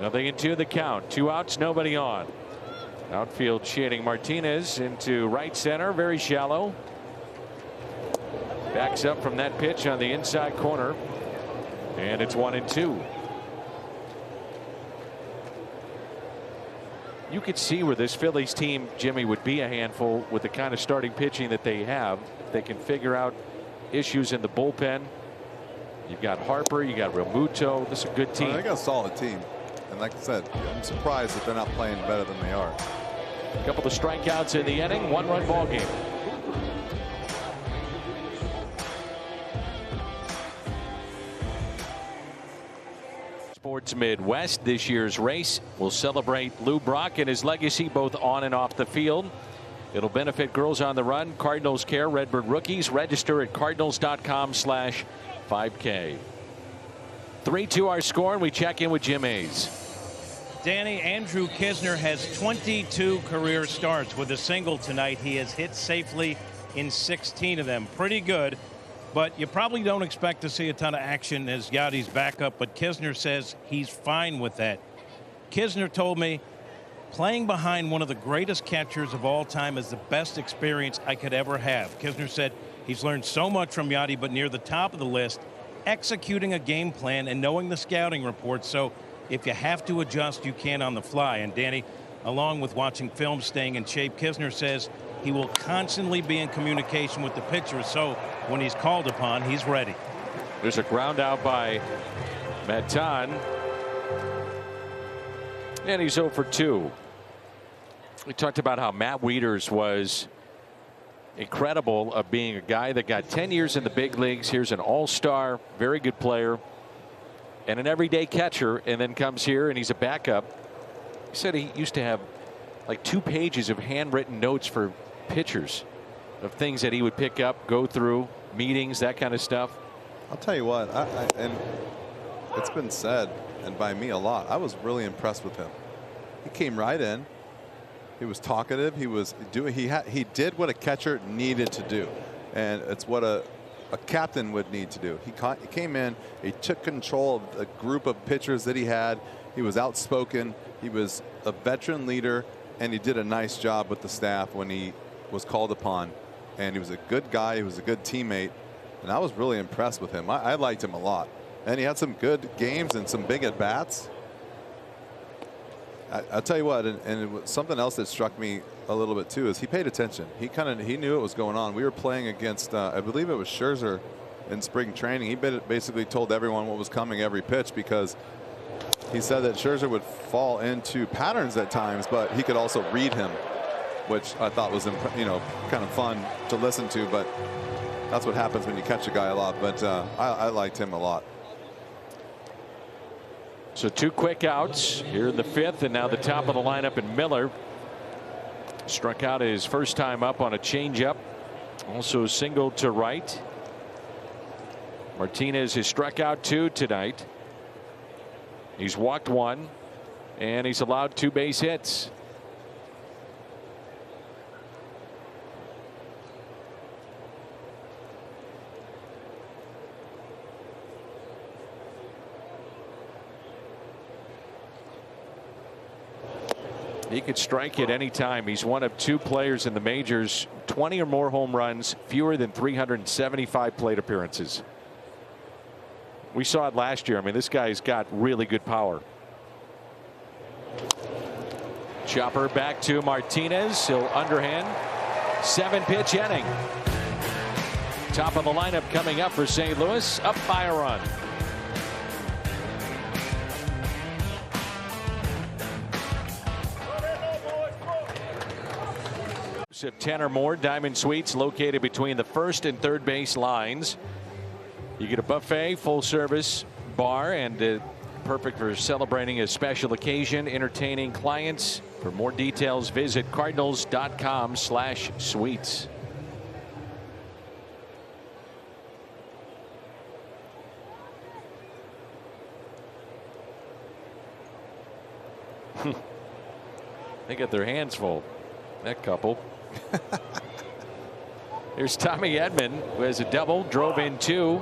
Nothing into the count. 2 outs, nobody on. Outfield shading Martinez into right center, very shallow. Backs up from that pitch on the inside corner, and it's 1-2. You could see where this Phillies team, Jimmy, would be a handful with the kind of starting pitching that they have. If they can figure out issues in the bullpen. You've got Harper, you got Realmuto. This is a good team. They got a solid team. And like I said, I'm surprised that they're not playing better than they are. A couple of strikeouts in the inning, 1-run ball game. Sports Midwest, this year's race will celebrate Lou Brock and his legacy both on and off the field. It'll benefit Girls on the Run, Cardinals Care, Redbird Rookies. Register at cardinals.com/5K. 3-2 our score, and we check in with Jim Hayes. Danny, Andrew Knizner has 22 career starts. With a single tonight, he has hit safely in 16 of them. Pretty good, but you probably don't expect to see a ton of action as Yadi's backup, but Knizner says he's fine with that. Knizner told me, playing behind one of the greatest catchers of all time is the best experience I could ever have. Knizner said he's learned so much from Yadi, but near the top of the list, executing a game plan and knowing the scouting reports. So if you have to adjust, you can on the fly. And Danny, along with watching film, staying in shape, Knizner says he will constantly be in communication with the pitcher, so when he's called upon, he's ready. There's a ground out by Matan, and he's 0 for 2. We talked about how Matt Wieters was incredible of being a guy that got 10 years in the big leagues. Here's an all-star, very good player, and an everyday catcher, and then comes here and he's a backup. He said he used to have like 2 pages of handwritten notes for pitchers of things that he would pick up, go through, meetings, that kind of stuff. I'll tell you what, and it's been said, and by me a lot, I was really impressed with him. He came right in. He was talkative. He was doing. He did what a catcher needed to do, and it's what a captain would need to do. He came in. He took control of the group of pitchers that he had. He was outspoken. He was a veteran leader, and he did a nice job with the staff when he was called upon. And he was a good guy. He was a good teammate, and I was really impressed with him. I liked him a lot, and he had some good games and some big at bats. I'll tell you what, and it was something else that struck me a little bit too is he paid attention. He knew what was going on. We were playing against I believe it was Scherzer in spring training. He basically told everyone what was coming every pitch, because he said that Scherzer would fall into patterns at times, but he could also read him, which I thought was kind of fun to listen to. But that's what happens when you catch a guy a lot. But I liked him a lot. So 2 quick outs here in the 5th, and now the top of the lineup, and Miller struck out his first time up on a changeup, also singled to right. Martinez has struck out 2 tonight. He's walked 1, and he's allowed 2 base hits. He could strike at any time. He's one of 2 players in the majors, 20 or more home runs, fewer than 375 plate appearances. We saw it last year. I mean, this guy's got really good power. Chopper back to Martinez. He'll underhand. 7-pitch inning. Top of the lineup coming up for St. Louis, up by a run. Of 10 or more Diamond Suites located between the first and third base lines. You get a buffet, full service bar, and perfect for celebrating a special occasion, entertaining clients. For more details, visit cardinals.com/suites. They got their hands full, that couple. Here's Tommy Edman, who has a double, drove in 2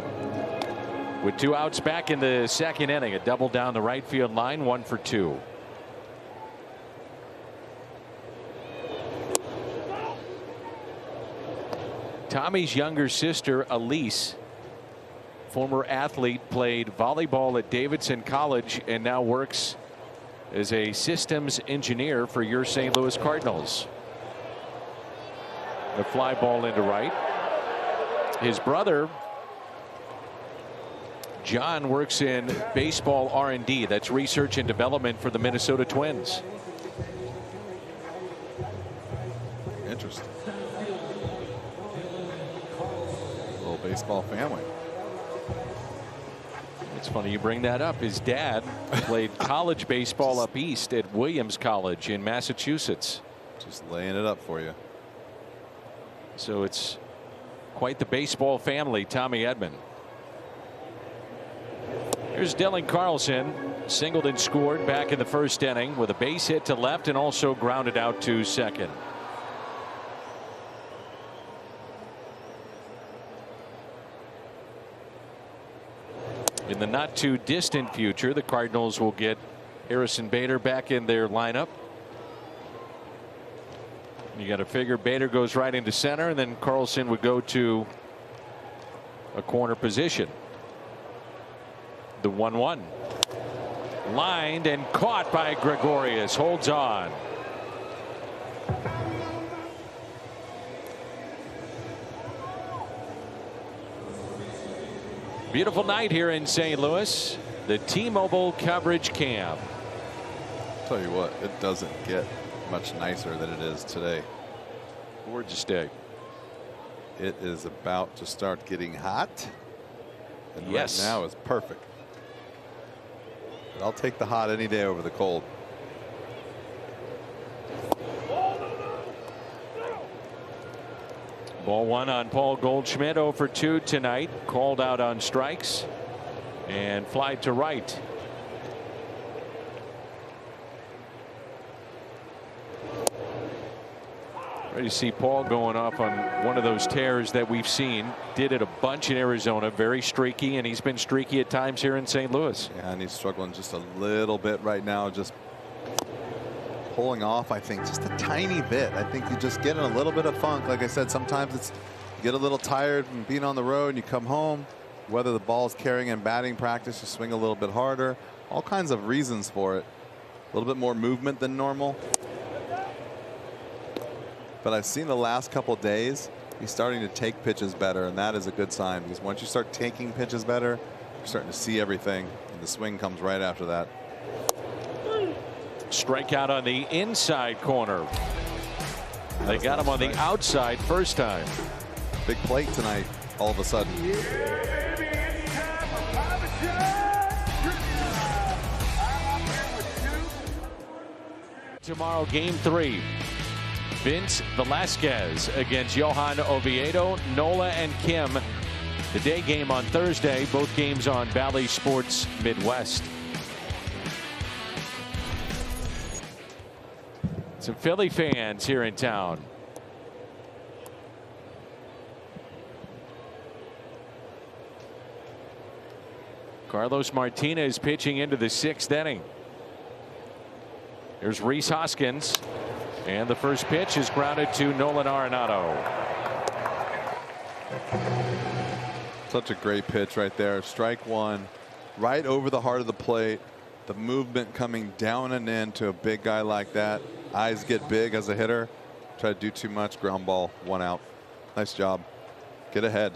with 2 outs back in the 2nd inning. A double down the right field line, 1 for 2. Tommy's younger sister, Elise, former athlete, played volleyball at Davidson College and now works as a systems engineer for your St. Louis Cardinals. A fly ball into right. His brother John works in baseball R&D. That's research and development for the Minnesota Twins. Interesting. Little baseball family. It's funny you bring that up. His dad played college baseball up east at Williams College in Massachusetts. Just laying it up for you. So it's quite the baseball family, Tommy Edman. Here's Dylan Carlson, singled and scored back in the 1st inning with a base hit to left and also grounded out to second. In the not too distant future, the Cardinals will get Harrison Bader back in their lineup. You got to figure Bader goes right into center, and then Carlson would go to a corner position. The 1-1. Lined and caught by Gregorius. Holds on. Beautiful night here in St. Louis. The T-Mobile coverage camp. Tell you what, it doesn't get much nicer than it is today. Gorgeous day. It is about to start getting hot, and yes, right now is perfect. But I'll take the hot any day over the cold. Ball one on Paul Goldschmidt, 0 for 2 tonight. Called out on strikes and fly to right. Ready to see Paul going off on one of those tears that we've seen. Did it a bunch in Arizona. Very streaky, and he's been streaky at times here in St. Louis. Yeah, and he's struggling just a little bit right now. Just pulling off, I think, just a tiny bit. I think you just get in a little bit of funk. Like I said, sometimes it's you get a little tired from being on the road and you come home, whether the ball's carrying in batting practice, you swing a little bit harder. All kinds of reasons for it. A little bit more movement than normal. But I've seen the last couple days he's starting to take pitches better, and that is a good sign, because once you start taking pitches better, you're starting to see everything, and the swing comes right after that. Strikeout on the inside corner. They got him on the outside first time. Big plate tonight all of a sudden. Tomorrow, game 3. Vince Velasquez against Johan Oviedo, Nola and Kim. The day game on Thursday. Both games on Bally Sports Midwest. Some Philly fans here in town. Carlos Martinez pitching into the 6th inning. Here's Rhys Hoskins. And the first pitch is grounded to Nolan Arenado. Such a great pitch right there. Strike one, right over the heart of the plate. The movement coming down and in to a big guy like that. Eyes get big as a hitter. Try to do too much. Ground ball, 1 out. Nice job. Get ahead.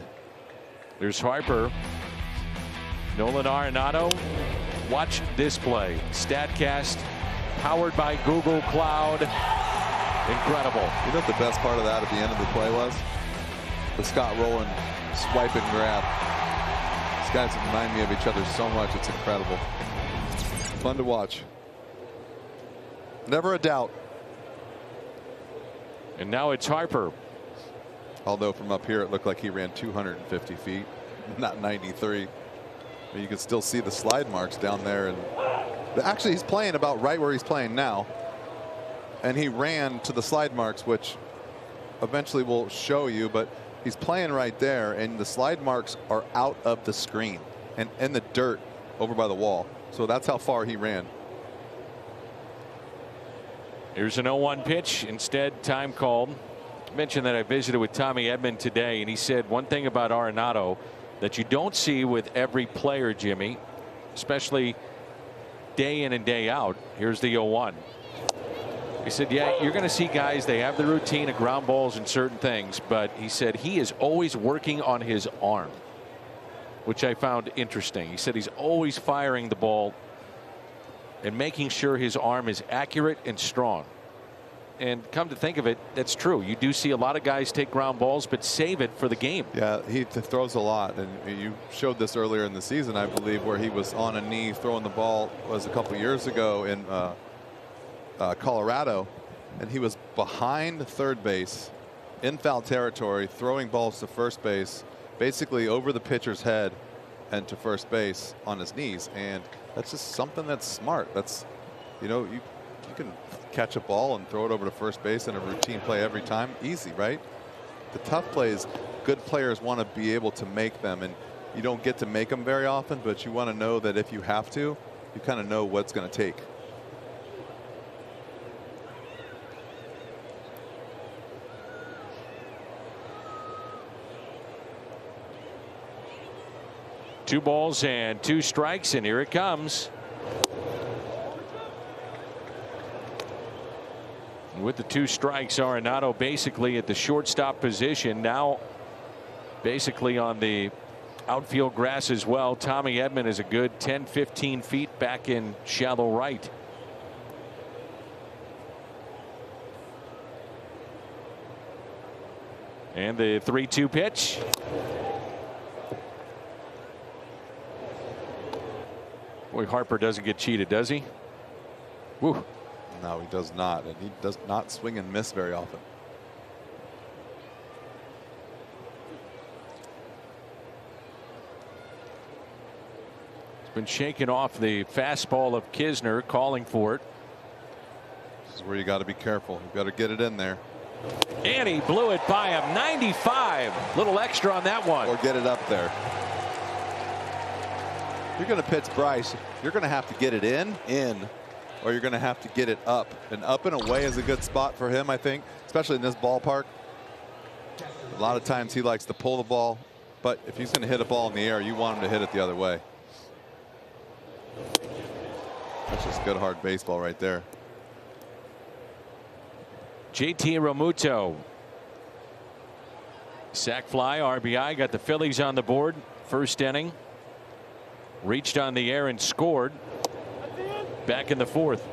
There's Harper. Nolan Arenado. Watch this play. StatCast, powered by Google Cloud. Incredible. You know what the best part of that at the end of the play was? The Scott Rowland swipe and grab. These guys remind me of each other so much. It's incredible. Fun to watch. Never a doubt. And now it's Harper. Although from up here it looked like he ran 250 feet, not 93. But you can still see the slide marks down there. And actually he's playing about right where he's playing now. And he ran to the slide marks, which eventually we'll show you, but he's playing right there, and the slide marks are out of the screen and in the dirt over by the wall. So that's how far he ran. Here's an 0-1 pitch. Instead, time called. I mentioned that I visited with Tommy Edman today, and he said one thing about Arenado that you don't see with every player, Jimmy, especially day in and day out. Here's the 0-1. He said, yeah, you're going to see guys, they have the routine of ground balls and certain things, but he said he is always working on his arm, which I found interesting. He said he's always firing the ball and making sure his arm is accurate and strong. And come to think of it, that's true. You do see a lot of guys take ground balls, but save it for the game. Yeah, he throws a lot, and you showed this earlier in the season, I believe, where he was on a knee throwing the ball. Was a couple years ago in Colorado, and he was behind third base in foul territory, throwing balls to first base, basically over the pitcher's head and to first base on his knees. And that's just something that's smart. That's, you know, you can catch a ball and throw it over to first base in a routine play every time. Easy, right? The tough plays, good players want to be able to make them, and you don't get to make them very often, but you want to know that if you have to, you kind of know what's going to take. Two balls and 2 strikes, and here it comes. With the 2 strikes, Arenado basically at the shortstop position, now basically on the outfield grass as well. Tommy Edman is a good 10-15 feet back in shallow right. And the 3-2 pitch. Boy, Harper doesn't get cheated, does he? Woo. No, he does not, and he does not swing and miss very often. Been shaking off the fastball of Kisner, calling for it. This is where you got to be careful. You got to get it in there. And he blew it by him. 95. Little extra on that one. Or get it up there. If you're going to pitch Bryce, you're going to have to get it in, or you're going to have to get it up. And up and away is a good spot for him, I think, especially in this ballpark. A lot of times he likes to pull the ball, but if he's going to hit a ball in the air, you want him to hit it the other way. That's just good hard baseball right there. JT Realmuto. Sac fly, RBI, got the Phillies on the board. First inning. Reached on the air and scored. Back in the fourth.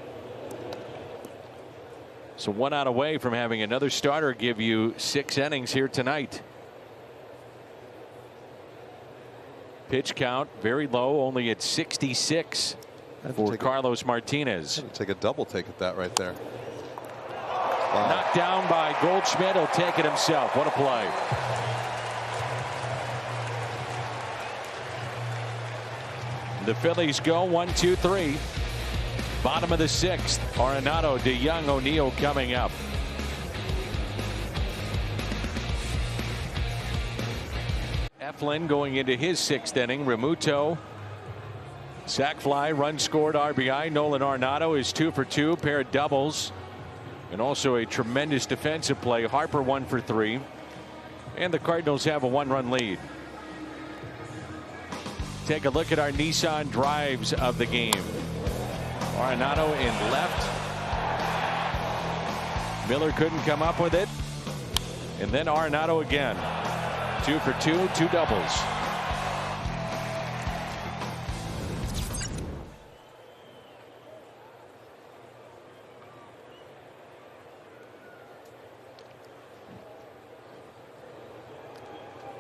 So 1 out away from having another starter give you 6 innings here tonight. Pitch count very low, only at 66 for Carlos Martinez. Take a double take at that right there. Wow. Knocked down by Goldschmidt. He'll take it himself. What a play. The Phillies go 1-2-3. Bottom of the 6th. Arenado, DeYoung, O'Neill coming up. Eflin going into his 6th inning. Realmuto. Sac fly, run scored, RBI. Nolan Arenado is 2 for 2. Pair of doubles. And also a tremendous defensive play. Harper 1 for 3. And the Cardinals have a 1-run lead. Take a look at our Nissan drives of the game. Arenado in left. Miller couldn't come up with it. And then Arenado again. 2 for 2, 2 doubles.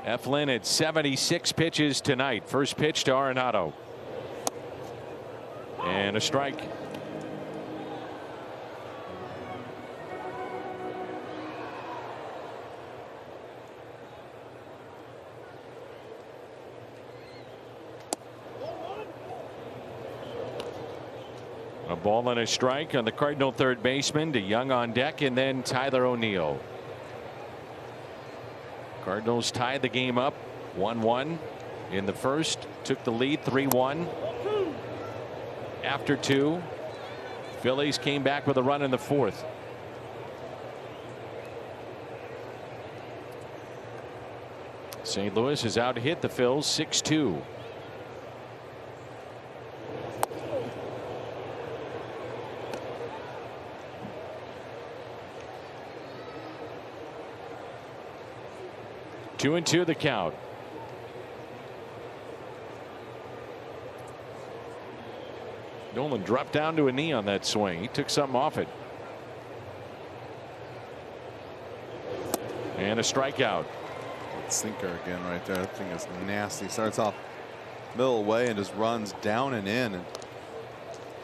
Eflin at 76 pitches tonight. First pitch to Arenado. And a strike. A ball and a strike on the Cardinal third baseman. DeYoung on deck, and then Tyler O'Neill. Cardinals tied the game up 1-1 in the first. Took the lead 3-1. After 2, Phillies came back with a run in the fourth. St. Louis is out to hit the Phils 6-2. 2-2 the count. Nolan dropped down to a knee on that swing. He took something off it. And a strikeout. Sinker again right there. That thing is nasty. Starts off middle way and just runs down and in. And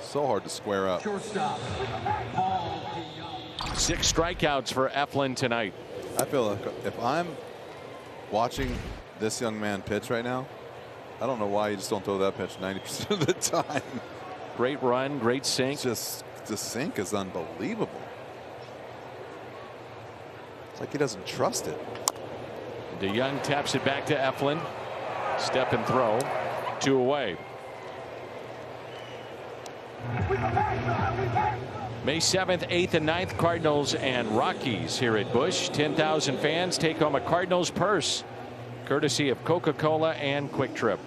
so hard to square up. 6 strikeouts for Eflin tonight. I feel like if I'm watching this young man pitch right now, I don't know why you just don't throw that pitch 90% of the time. Great run, great sink. Just the sink is unbelievable. It's like he doesn't trust it. DeYoung taps it back to Eflin. Step and throw. 2 away. May 7th, 8th, and 9th, Cardinals and Rockies here at Busch. 10,000 fans take home a Cardinals purse, courtesy of Coca-Cola and Quick Trip.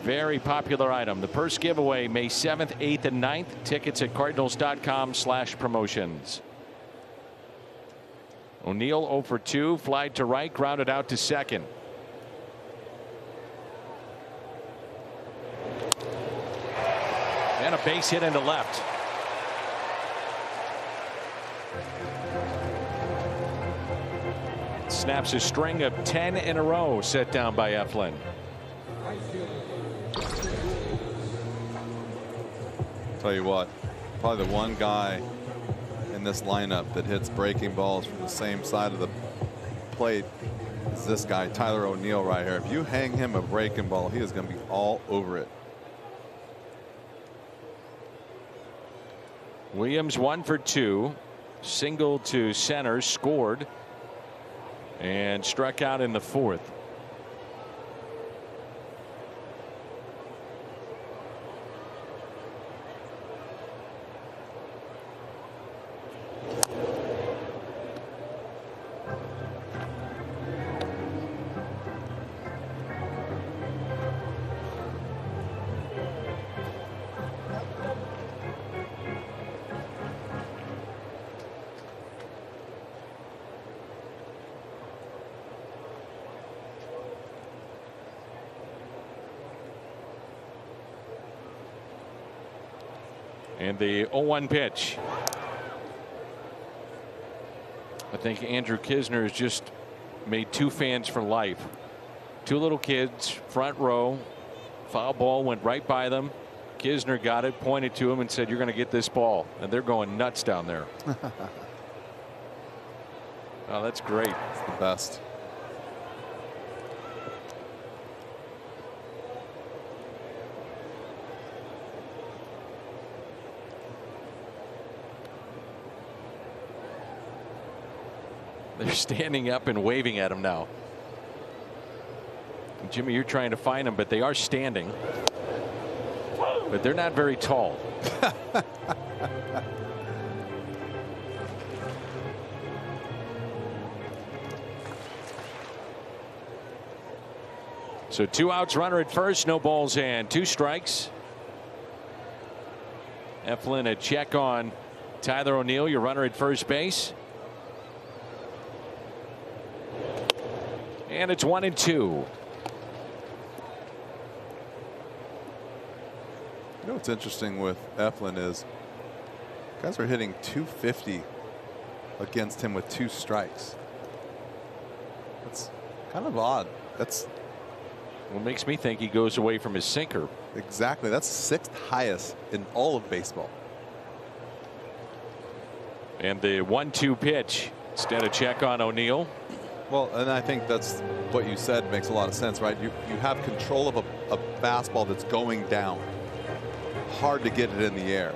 Very popular item. The purse giveaway May 7th, 8th, and 9th. Tickets at cardinals.com/promotions. O'Neill 0 for 2, flied to right, grounded out to second. And a base hit into left. Snaps a string of 10 in a row set down by Eflin. Tell you what, probably the one guy in this lineup that hits breaking balls from the same side of the plate is this guy, Tyler O'Neill, right here. If you hang him a breaking ball, he is going to be all over it. Williams 1 for 2. Single to center, scored, and struck out in the 4th. And the 0-1 pitch. I think Andrew Kisner has just made 2 fans for life. 2 little kids, front row. Foul ball went right by them. Kisner got it, pointed to him, and said, "You're going to get this ball." And they're going nuts down there. Oh, that's great. It's the best. They're standing up and waving at him now. And Jimmy, you're trying to find them, but they are standing. But they're not very tall. So 2 outs, runner at first, no balls, and 2 strikes. Eflin a check on Tyler O'Neill, your runner at first base. And it's 1-2. You know what's interesting with Eflin is guys are hitting .250 against him with 2 strikes. That's kind of odd. That's what makes me think he goes away from his sinker. exactly. That's 6th highest in all of baseball. And the 1-2 pitch. Instead of check on O'Neill. Well, and I think that's what you said makes a lot of sense, right? You have control of a fastball that's going down. Hard to get it in the air.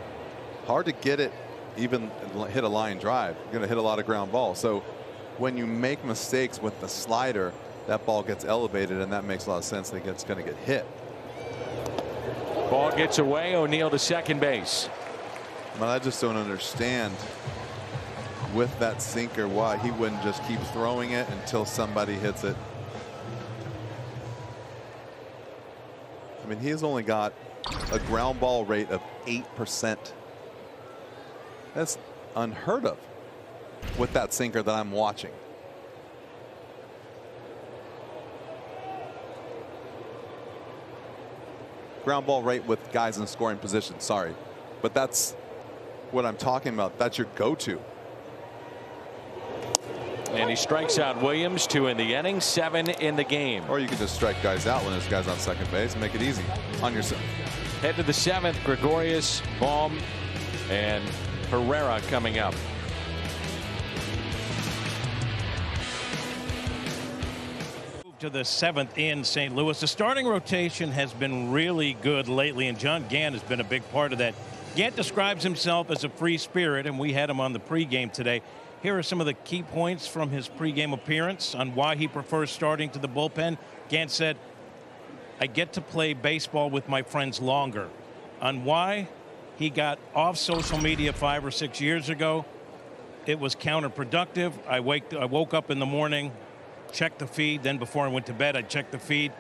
Hard to get it even hit a line drive. You're going to hit a lot of ground balls. So when you make mistakes with the slider, that ball gets elevated, and that makes a lot of sense that it's going to get hit. Ball gets away. O'Neill to second base. But I just don't understand with that sinker why he wouldn't just keep throwing it until somebody hits it. I mean, he has only got a ground ball rate of 8%. That's unheard of with that sinker that I'm watching. Ground ball rate with guys in scoring position, sorry, but that's what I'm talking about. That's your go-to. And he strikes out Williams, 2 in the inning, 7 in the game. Or you can just strike guys out when there's guys on second base and make it easy on yourself. Head to the 7th. Gregorius, Baum, and Herrera coming up. To the 7th in St. Louis. The starting rotation has been really good lately, and John Gant has been a big part of that. Gant describes himself as a free spirit, and we had him on the pregame today. Here are some of the key points from his pregame appearance on why he prefers starting to the bullpen. Gant said, "I get to play baseball with my friends longer." On why he got off social media 5 or 6 years ago, it was counterproductive. I woke up in the morning, checked the feed, then before I went to bed I checked the feed.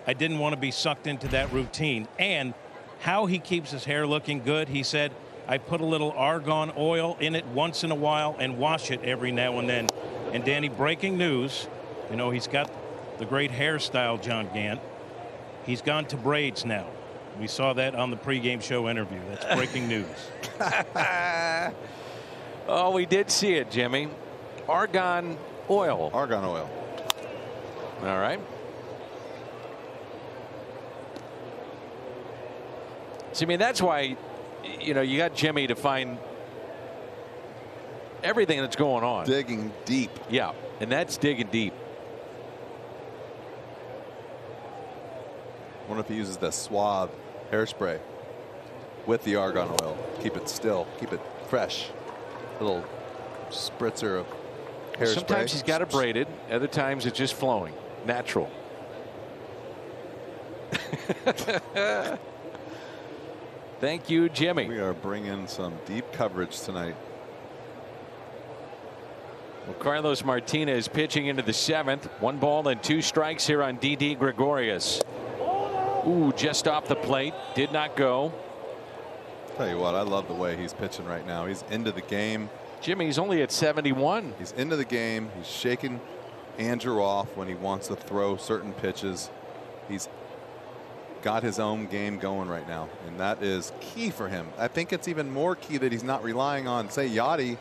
I didn't want to be sucked into that routine. And how he keeps his hair looking good, he said, "I put a little argan oil in it once in a while and wash it every now and then." And Danny, breaking news, you know, he's got the great hairstyle, John Gant. He's gone to braids now. We saw that on the pregame show interview. That's breaking news. Oh, we did see it, Jimmy. Argan oil. Argan oil. All right. So, I mean, that's why, you know, you got Jimmy to find everything that's going on. Digging deep. Yeah, and that's digging deep. I wonder if he uses the Suave hairspray with the argan oil. Keep it still. Keep it fresh. Little spritzer of hairspray. Sometimes he's got it braided. Other times it's just flowing. Natural. Thank you, Jimmy. We are bringing some deep coverage tonight. Well, Carlos Martinez pitching into the 7th. 1 ball and 2 strikes here on Didi Gregorius. Ooh, just off the plate. Did not go. Tell you what, I love the way he's pitching right now. He's into the game. Jimmy's only at 71. He's into the game. He's shaking Andrew off when he wants to throw certain pitches. He's got his own game going right now, and that is key for him. I think it's even more key that he's not relying on, say, Yachty,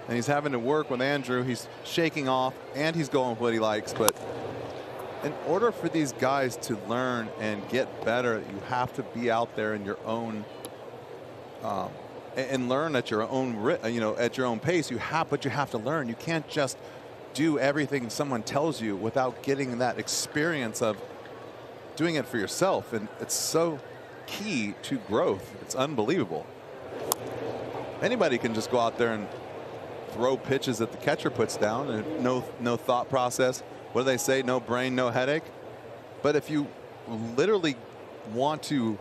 and he's having to work with Andrew. He's shaking off, and he's going with what he likes. But in order for these guys to learn and get better, you have to be out there in your own and learn at your own, at your own pace. But you have to learn. You can't just do everything someone tells you without getting that experience of doing it for yourself. And it's so key to growth. It's unbelievable. Anybody can just go out there and throw pitches that the catcher puts down, and no thought process. What do they say? No brain, no headache. But if you literally want to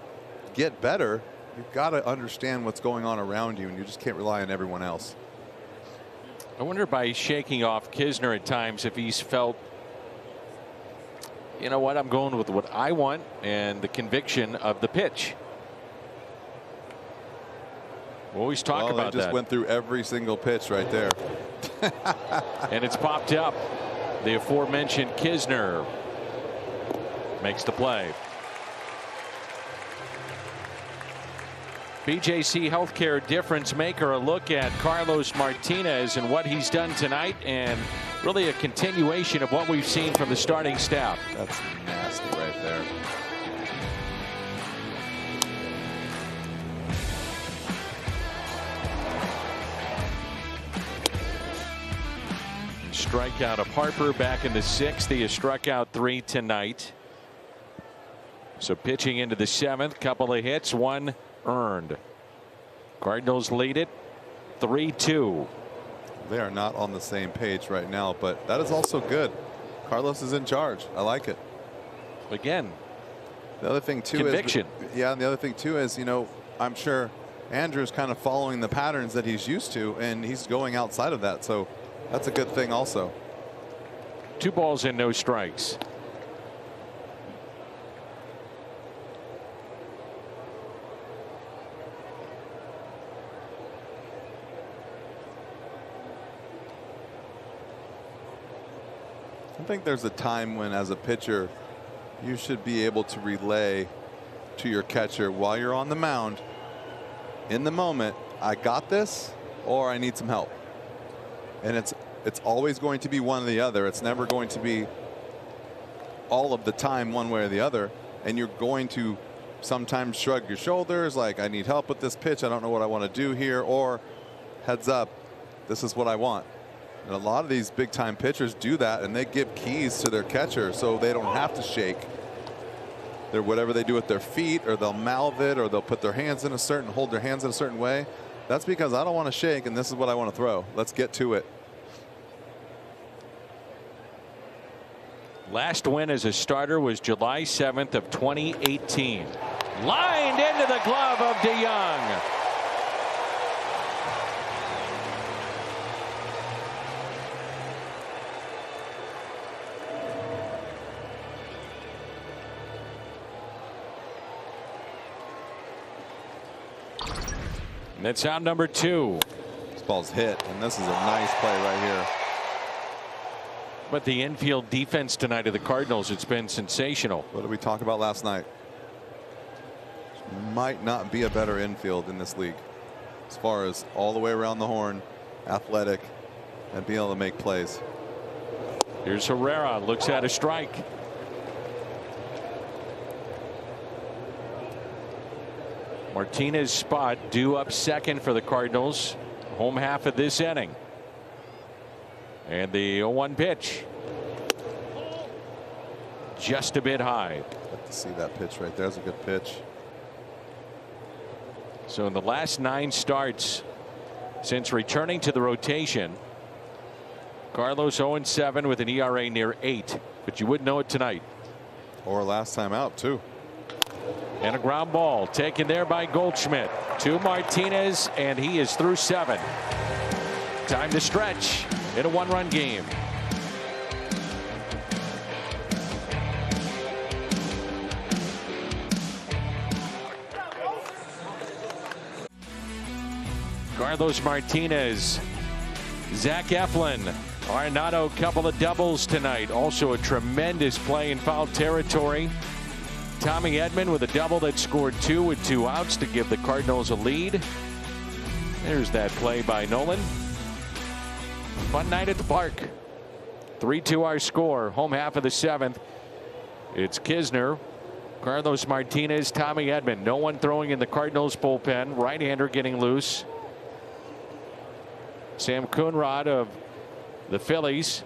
get better, you've got to understand what's going on around you, and you just can't rely on everyone else. I wonder by shaking off Kisner at times if he's felt, you know what, I'm going with what I want and the conviction of the pitch. We'll always talk about that. They just went through every single pitch right there. And it's popped up. The aforementioned Kisner makes the play. BJC Healthcare difference maker, a look at Carlos Martinez and what he's done tonight, and really a continuation of what we've seen from the starting staff. That's nasty right there. Strikeout of Harper back in the 6th. He has struck out 3 tonight. So pitching into the 7th, couple of hits, 1 earned. Cardinals lead it 3-2. They are not on the same page right now, but that is also good. Carlos is in charge. I like it. Again, the other thing too conviction. Yeah, and the other thing too is, I'm sure Andrew's kind of following the patterns that he's used to, and he's going outside of that. So that's a good thing also. 2 balls and no strikes. I think there's a time when, as a pitcher, you should be able to relay to your catcher while you're on the mound, in the moment, I got this, or I need some help. And it's always going to be one or the other. It's never going to be all of the time one way or the other. And you're going to sometimes shrug your shoulders like, I need help with this pitch. I don't know what I want to do here. Or heads up, this is what I want. And a lot of these big time pitchers do that, and they give keys to their catcher so they don't have to shake. They're whatever they do with their feet, or they'll mouth it, or they'll put their hands in hold their hands in a certain way. That's because I don't want to shake, and this is what I want to throw. Let's get to it. Last win as a starter was July 7th of 2018. Lined into the glove of DeYoung. And that's out number 2. This ball's hit, and this is a nice play right here. But the infield defense tonight of the Cardinals, it's been sensational. What did we talk about last night? Might not be a better infield in this league, as far as all the way around the horn, athletic, and being able to make plays. Here's Herrera, looks at a strike. Martinez spot due up second for the Cardinals, home half of this inning. And the 0-1 pitch. Just a bit high. Like to see that pitch right there. That's a good pitch. So in the last 9 starts since returning to the rotation. Carlos 0-7 with an ERA near 8, but you wouldn't know it tonight. Or last time out, too. And a ground ball taken there by Goldschmidt to Martinez, and he is through 7. Time to stretch in a 1-run game. Carlos Martinez, Zach Eflin, Arenado, couple of doubles tonight. Also a tremendous play in foul territory. Tommy Edman with a double that scored 2 with 2 outs to give the Cardinals a lead. There's that play by Nolan. Fun night at the park. 3-2 our score. Home half of the 7th. It's Kisner, Carlos Martinez, Tommy Edman. No one throwing in the Cardinals bullpen. Right-hander getting loose. Sam Coonrod of the Phillies.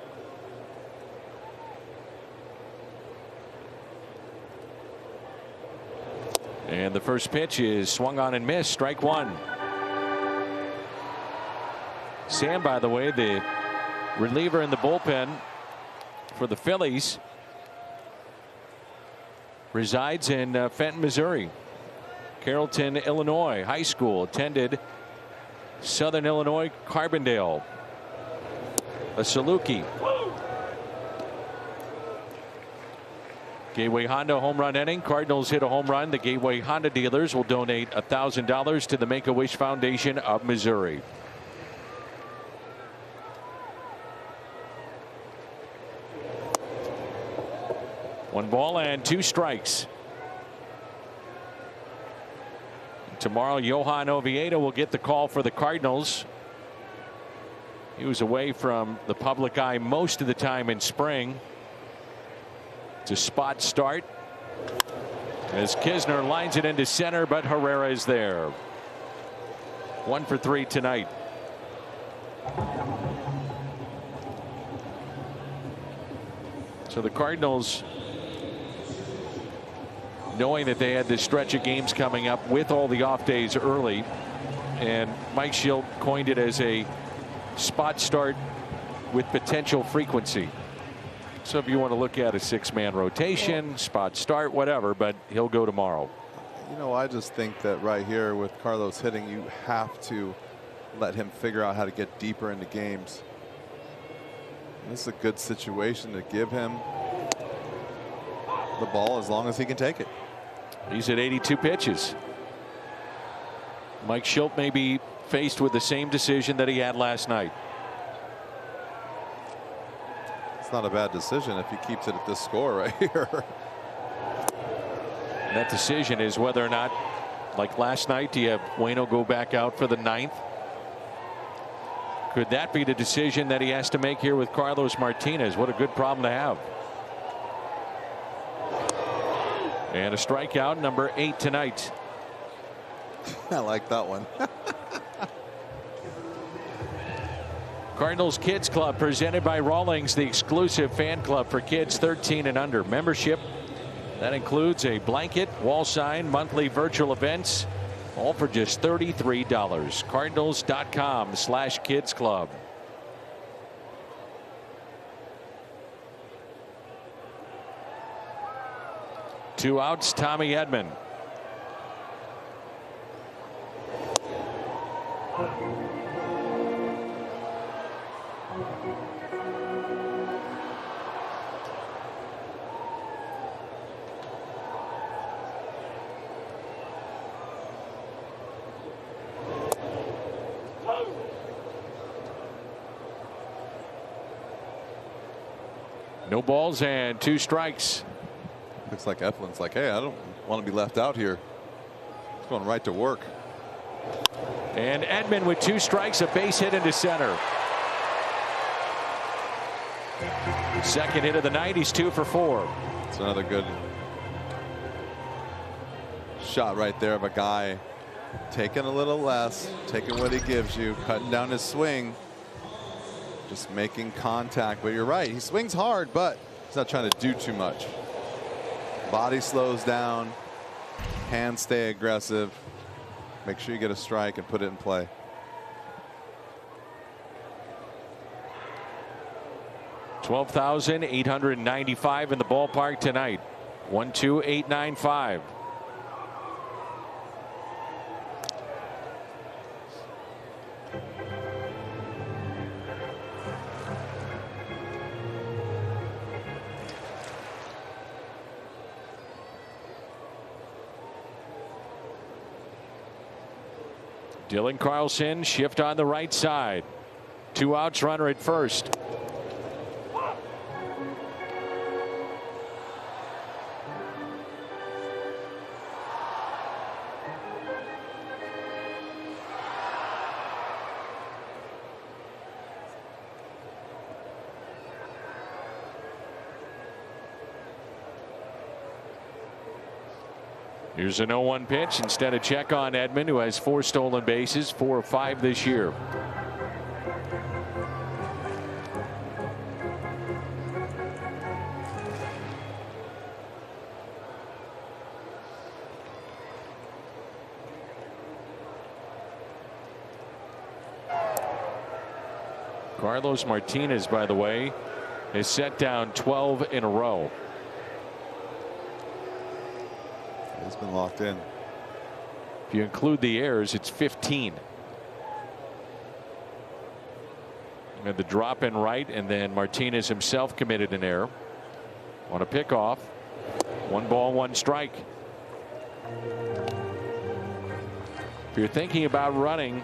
And the first pitch is swung on and missed. Strike 1. Sam, by the way, the reliever in the bullpen for the Phillies, resides in Fenton, Missouri. Carrollton, Illinois high school. Attended Southern Illinois Carbondale. A Saluki. Gateway Honda home run inning. Cardinals hit a home run. The Gateway Honda dealers will donate $1,000 to the Make-A-Wish Foundation of Missouri. One ball and 2 strikes. Tomorrow, Johan Oviedo will get the call for the Cardinals. He was away from the public eye most of the time in spring. It's a spot start as Kisner lines it into center, but Herrera is there. 1 for 3 tonight. So the Cardinals, knowing that they had this stretch of games coming up with all the off days early, and Mike Schilt coined it as a spot start with potential frequency. So if you want to look at a 6-man rotation, spot start, whatever, but he'll go tomorrow. You know, I just think that right here with Carlos hitting, you have to let him figure out how to get deeper into games. This is a good situation to give him the ball as long as he can take it. He's at 82 pitches. Mike Schilt may be faced with the same decision that he had last night. It's not a bad decision if he keeps it at this score right here. And that decision is whether or not, like last night, do you have Waino go back out for the 9th? Could that be the decision that he has to make here with Carlos Martinez? What a good problem to have. And a strikeout, number 8 tonight. I like that one. Cardinals Kids Club presented by Rawlings, the exclusive fan club for kids 13 and under. Membership that includes a blanket, wall sign, monthly virtual events, all for just $33. Cardinals.com/kids club. Two outs, Tommy Edman. No balls and 2 strikes. Looks like Eflin's like, hey, I don't want to be left out here. He's going right to work. And Edman with 2 strikes, a base hit into center. Second hit of the night. He's 2 for 4. It's another good shot right there of a guy taking a little less, taking what he gives you, cutting down his swing, just making contact. But you're right, he swings hard, but he's not trying to do too much. Body slows down, hands stay aggressive. Make sure you get a strike and put it in play. 12,895 in the ballpark tonight. 12895. Dylan Carlson, shift on the right side. 2 outs, runner at first. Here's a 0-1 pitch. Instead a check on Edman, who has 4 stolen bases, 4 of 5 this year. Carlos Martinez, by the way, has set down 12 in a row. He's been locked in. If you include the errors, it's 15. And the drop in right, and then Martinez himself committed an error on a pickoff. 1 ball, 1 strike. If you're thinking about running,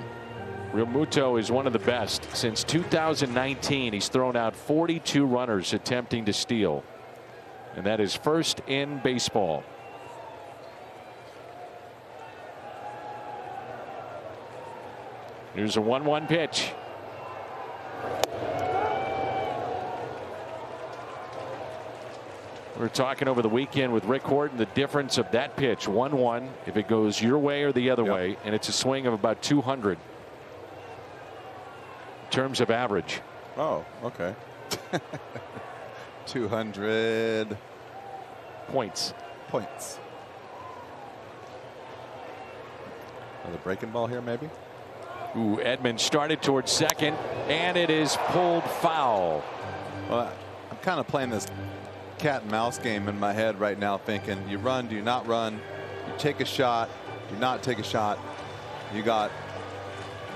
Realmuto is one of the best. Since 2019, he's thrown out 42 runners attempting to steal, and that is first in baseball. Here's a 1-1 pitch. We were talking over the weekend with Rick Horton the difference of that pitch. 1-1 if it goes your way or the other way, and it's a swing of about 200 in terms of average. Oh, okay. 200 points. Another breaking ball here, maybe. Ooh, Edman started towards second, and it is pulled foul. Well, I'm kind of playing this cat and mouse game in my head right now, thinking you run, do you not run, you take a shot, do not take a shot. You got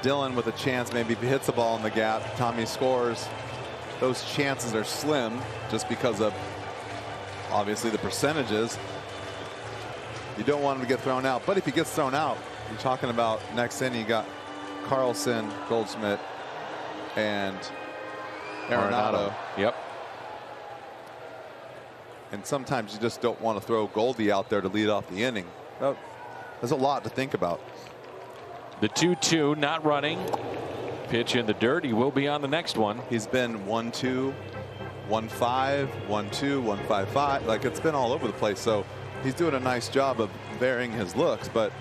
Dylan with a chance, maybe if he hits the ball in the gap, Tommy scores. Those chances are slim just because of obviously the percentages. You don't want him to get thrown out, but if he gets thrown out, you're talking about next inning you got Carlson, Goldschmidt, and Arenado. Yep. And sometimes you just don't want to throw Goldie out there to lead off the inning. There's a lot to think about. The 2-2 not running. Pitch in the dirt. He will be on the next one. He's been 1-2, 1-5, 1-2, 1-5-5. Like, it's been all over the place. So he's doing a nice job of varying his looks, but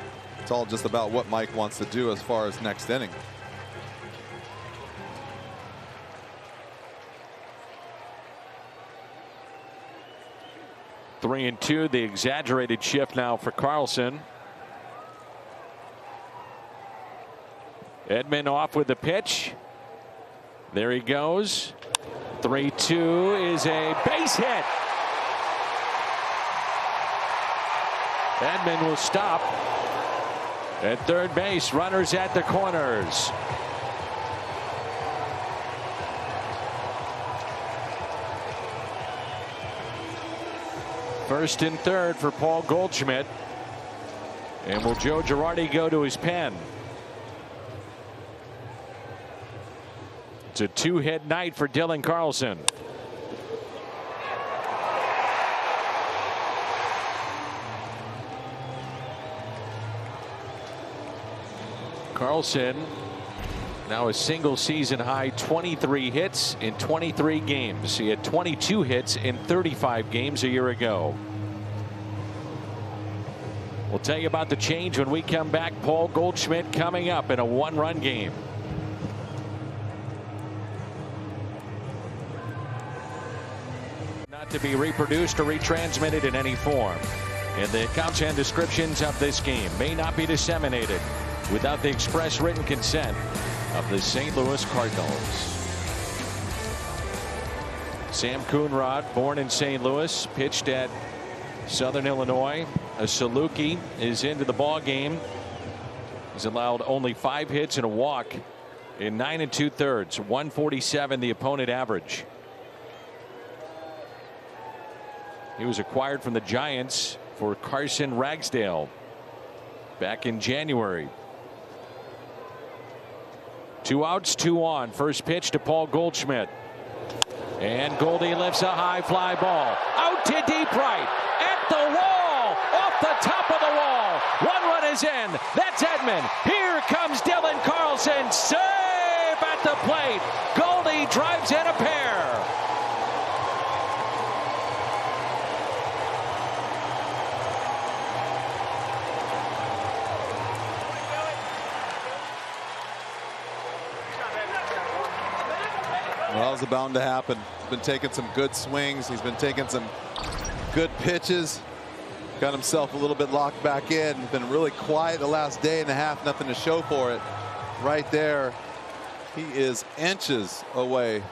it's all just about what Mike wants to do as far as next inning. Three and 2, the exaggerated shift now for Carlson. Edman off with the pitch. There he goes. 3-2 is a base hit. Edman will stop at third base. Runners at the corners. First and third for Paul Goldschmidt. And will Joe Girardi go to his pen? It's a 2-hit night for Dylan Carlson. Carlson now a single season high 23 hits in 23 games. He had 22 hits in 35 games a year ago. We'll tell you about the change when we come back. Paul Goldschmidt coming up in a 1-run game. Not to be reproduced or retransmitted in any form. And the accounts and descriptions of this game may not be disseminated without the express written consent of the St. Louis Cardinals. Sam Coonrod, born in St. Louis, pitched at Southern Illinois. A Saluki is into the ball game. He's allowed only 5 hits and a walk in 9 2/3. 147 the opponent average. He was acquired from the Giants for Carson Ragsdale back in January. 2 outs, 2 on. First pitch to Paul Goldschmidt. And Goldie lifts a high fly ball. Out to deep right. At the wall. Off the top of the wall. 1 run is in. That's Edman. Here comes Dylan Carlson. Save at the plate. Goldie drives in a pair. Well, that was bound to happen. He's been taking some good swings. He's been taking some good pitches. Got himself a little bit locked back in. Been really quiet the last day and a half. Nothing to show for it. Right there, he is inches away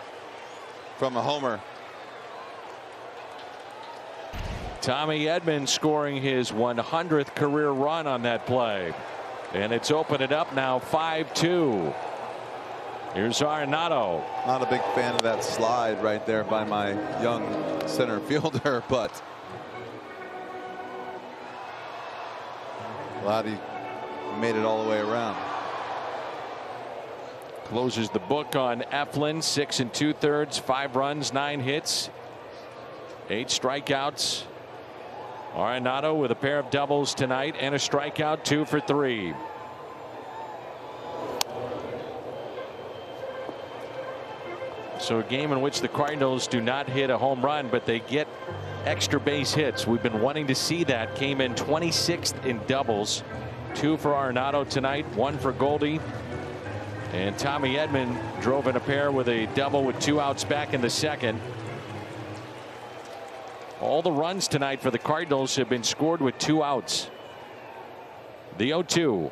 from a homer. Tommy Edman scoring his 100th career run on that play. And it's opened it up now 5-2. Here's Arenado. Not a big fan of that slide right there by my young center fielder, but glad he made it all the way around. Closes the book on Eflin. 6 2/3, 5 runs, 9 hits, 8 strikeouts. Arenado with a pair of doubles tonight and a strikeout, 2 for 3. So a game in which the Cardinals do not hit a home run, but they get extra base hits. We've been wanting to see that. Came in 26th in doubles. 2 for Arenado tonight, 1 for Goldie. And Tommy Edman drove in a pair with a double with 2 outs back in the second. All the runs tonight for the Cardinals have been scored with 2 outs. The 0-2.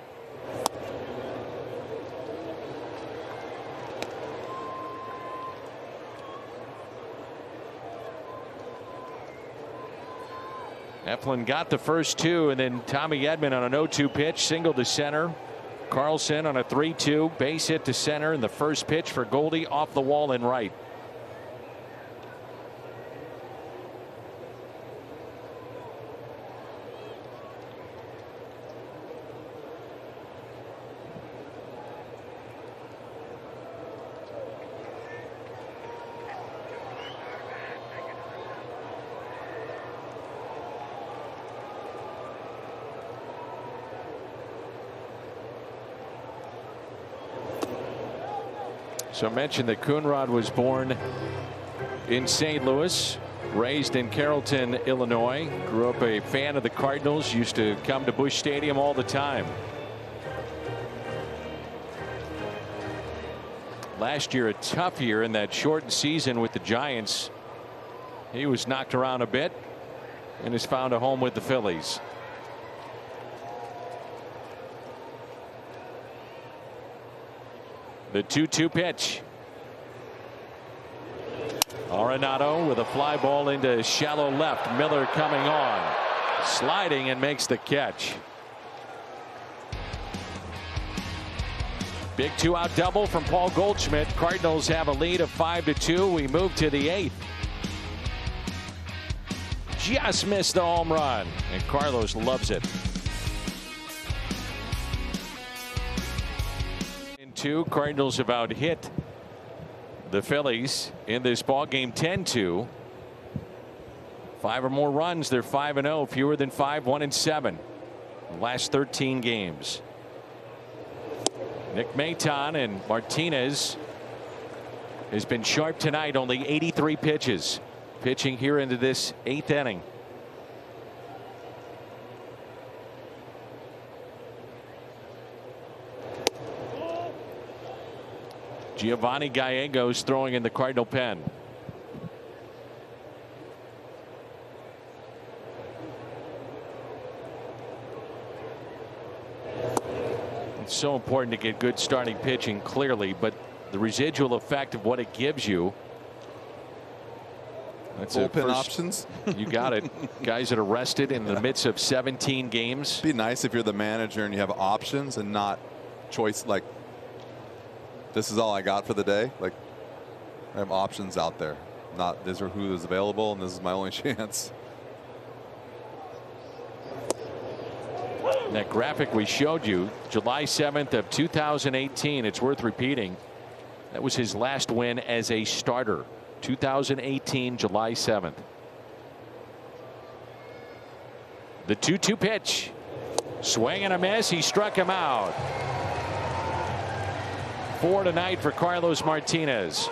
Eflin got the first 2, and then Tommy Edman on an 0-2 pitch, single to center. Carlson on a 3-2 base hit to center, and the first pitch for Goldie off the wall in right. So I mentioned that Coonrod was born in St. Louis, raised in Carrollton, Illinois, grew up a fan of the Cardinals, used to come to Busch Stadium all the time. Last year, a tough year in that shortened season with the Giants. He was knocked around a bit and has found a home with the Phillies. The 2-2 pitch. Arenado with a fly ball into shallow left. Miller coming on, sliding, and makes the catch. Big 2-out double from Paul Goldschmidt. Cardinals have a lead of 5-2. We move to the 8th. Just missed the home run, and Carlos loves it. 2. Cardinals have out hit the Phillies in this ball game 10-2. 5 or more runs. They're 5-0. Fewer than 5, 1-7. Last 13 games. Nick Maton and Martinez has been sharp tonight. Only 83 pitches. Pitching here into this 8th inning. Giovanni Gallegos throwing in the Cardinal pen. It's so important to get good starting pitching, clearly, but the residual effect of what it gives you That's bullpen options. You got it. Guys that are rested in the midst of 17 games. It'd be nice if you're the manager and you have options and not choice. Like, this is all I got for the day. Like, I have options out there. Not these are who is available, and this is my only chance. That graphic we showed you, July 7th of 2018. It's worth repeating. That was his last win as a starter. 2018, July 7th. The 2-2 pitch. Swing and a miss. He struck him out. 4 tonight for Carlos Martinez.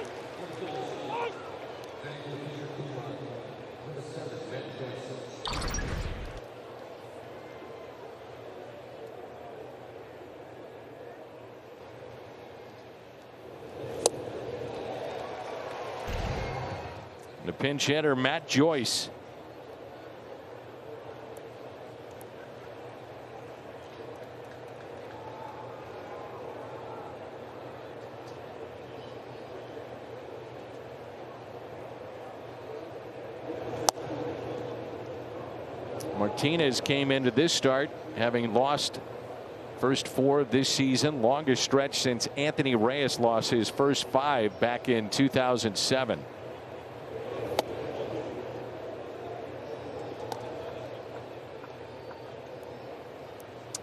The pinch hitter, Matt Joyce. Martinez came into this start having lost first 4 this season, longest stretch since Anthony Reyes lost his first 5 back in 2007.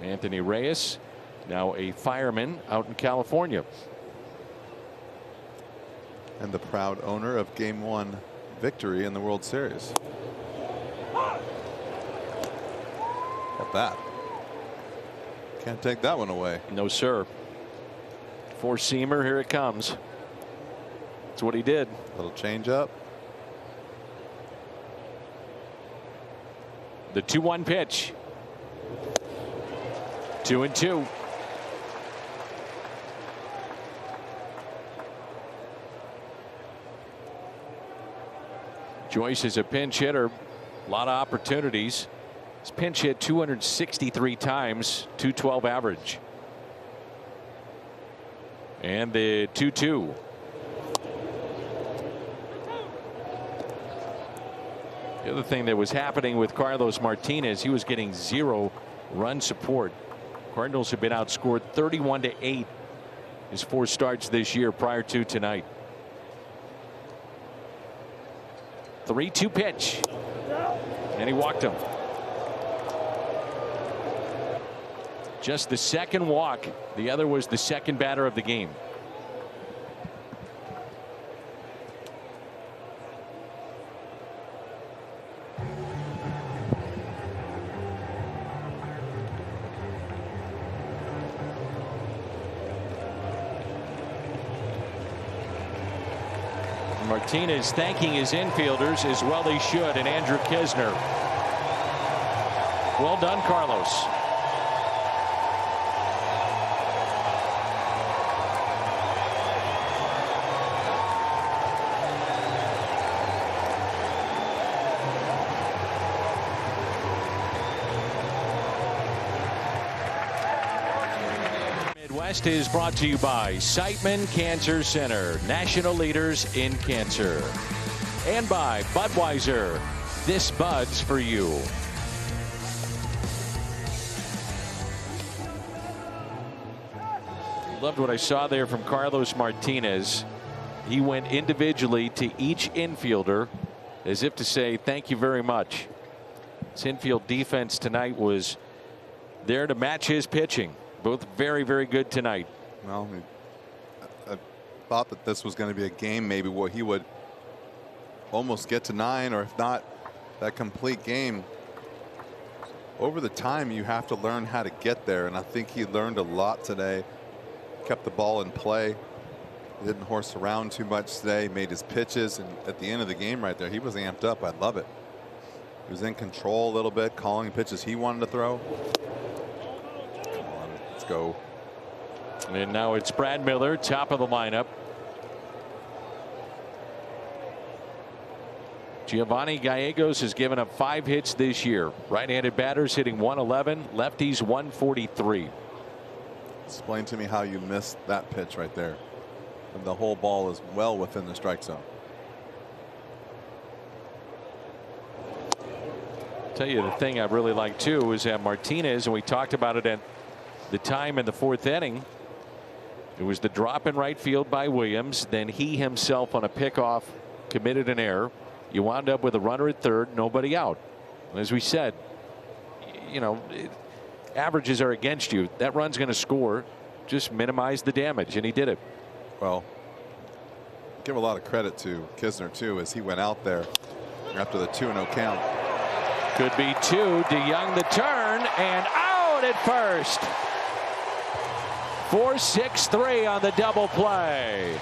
Anthony Reyes, now a fireman out in California. And the proud owner of Game 1 victory in the World Series. At that. Can't take that one away. No, sir. Four-seamer, here it comes. That's what he did. Little change up. The 2-1 pitch. 2-2. Joyce is a pinch hitter. A lot of opportunities. He's pinch hit 263 times, 212 average. And the 2-2. The other thing that was happening with Carlos Martinez, he was getting 0 run support. Cardinals have been outscored 31-8 his 4 starts this year prior to tonight. 3-2 pitch. And he walked him. Just the second walk. The other was the second batter of the game. Martinez thanking his infielders as well he should, and Andrew Kisner. Well done, Carlos. Midwest is brought to you by Siteman Cancer Center, national leaders in cancer. And by Budweiser, this Bud's for you. Loved what I saw there from Carlos Martinez. He went individually to each infielder as if to say thank you very much. His infield defense tonight was there to match his pitching. Both very, very good tonight. Well, I thought that this was going to be a game maybe where he would almost get to 9, or if not that complete game. Over the time you have to learn how to get there, and I think he learned a lot today. Kept the ball in play. He didn't horse around too much today. Made his pitches, and at the end of the game right there he was amped up. I love it. He was in control a little bit, calling pitches he wanted to throw. Go. And now it's Brad Miller, top of the lineup. Giovanni Gallegos has given up 5 hits this year. Right-handed batters hitting 111, lefties 143. Explain to me how you missed that pitch right there. And the whole ball is well within the strike zone. Tell you the thing I really like too is that Martinez, and we talked about it at the time in the 4th inning. It was the drop in right field by Williams. Then he himself on a pickoff committed an error. You wound up with a runner at third, nobody out. As we said, you know, averages are against you. That run's going to score. Just minimize the damage, and he did it. Well, give a lot of credit to Kisner too, as he went out there after the 2-0 count. Could be 2. DeYoung the turn and out at first. 4-6-3 on the double play.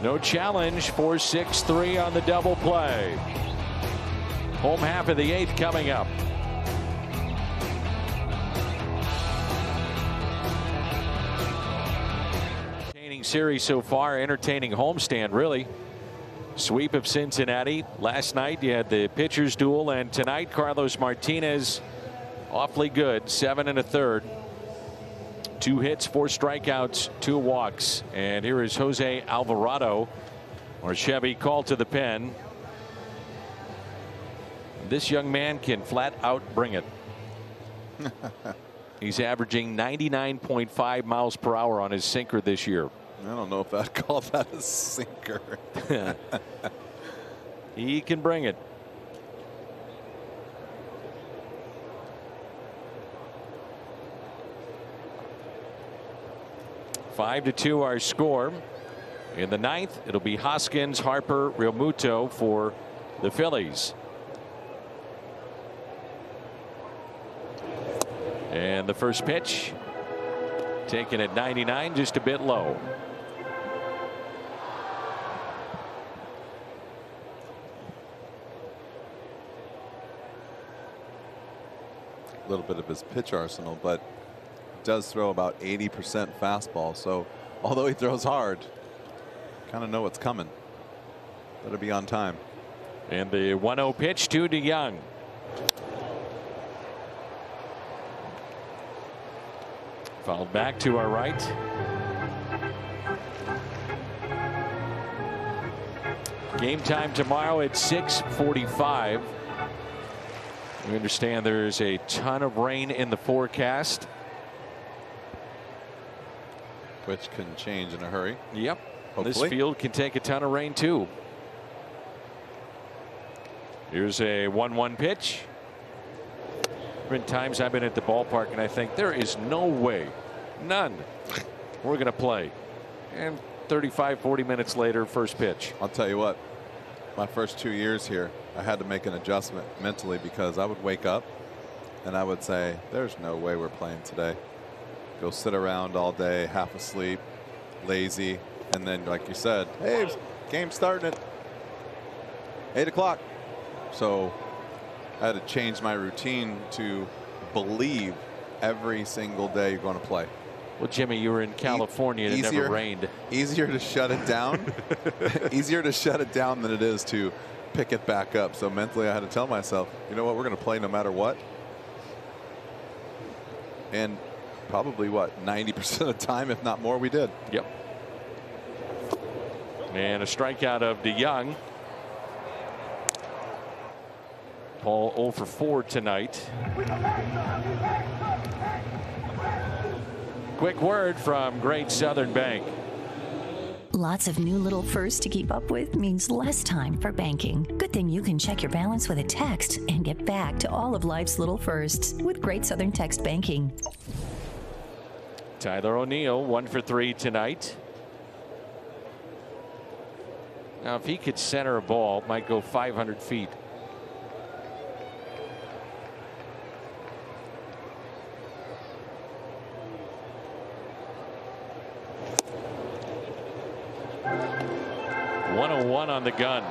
No challenge. 4-6-3 on the double play. Home half of the 8th coming up. Entertaining series so far. Entertaining homestand, really. Sweep of Cincinnati. Last night you had the pitchers duel, and tonight Carlos Martinez awfully good. 7 1/3. 2 hits, 4 strikeouts, 2 walks. And here is Jose Alvarado, or Chevy, called to the pen. This young man can flat out bring it. He's averaging 99.5 miles per hour on his sinker this year. I don't know if I'd call that a sinker. He can bring it. Five to 2 our score. In the 9th, it'll be Hoskins, Harper, Realmuto for the Phillies. And the first pitch taken at 99, just a bit low. A little bit of his pitch arsenal, but does throw about 80% fastball. So although he throws hard, kind of know what's coming. Better be on time. And the 1-0 pitch to DeYoung. Fouled back to our right. Game time tomorrow at 6:45. We understand there's a ton of rain in the forecast, which can change in a hurry. Yep. Hopefully. This field can take a ton of rain too. Here's a 1-1 pitch. There have been times I've been at the ballpark and I think there is no way, none, we're going to play. And 35-40 minutes later, first pitch. I'll tell you what, my first 2 years here, I had to make an adjustment mentally, because I would wake up and I would say, there's no way we're playing today. Go sit around all day, half asleep, lazy, and then, like you said, hey, game's starting at 8 o'clock. So I had to change my routine to believe every single day you're going to play. Well, Jimmy, you were in California and it never rained. Easier to shut it down. Easier to shut it down than it is to pick it back up. So mentally I had to tell myself, you know what, we're going to play no matter what. And probably what, 90% of the time, if not more, we did. Yep. And a strikeout of DeYoung. Paul 0 for 4 tonight. Quick word from Great Southern Bank. Lots of new little firsts to keep up with means less time for banking. Good thing you can check your balance with a text and get back to all of life's little firsts with Great Southern Text Banking. Tyler O'Neill 1 for 3 tonight. Now, if he could center a ball, it might go 500 feet. .101 on the gun.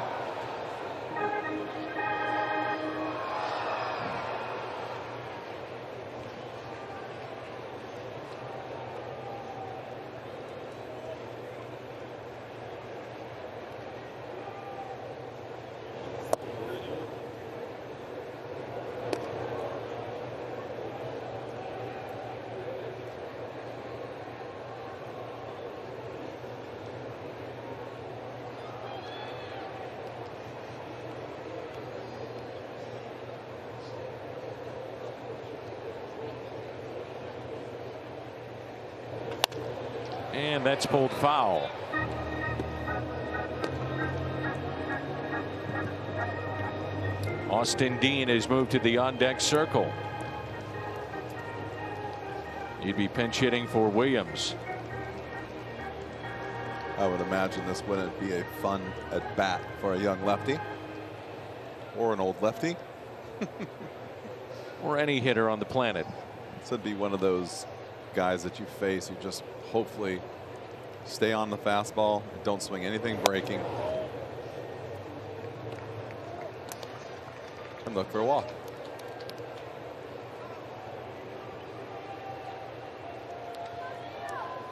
And that's pulled foul. Austin Dean has moved to the on-deck circle. He'd be pinch hitting for Williams. I would imagine this wouldn't be a fun at bat for a young lefty or an old lefty. Or any hitter on the planet. This would be one of those guys that you face. You just hopefully stay on the fastball. Don't swing anything breaking. And look for a walk.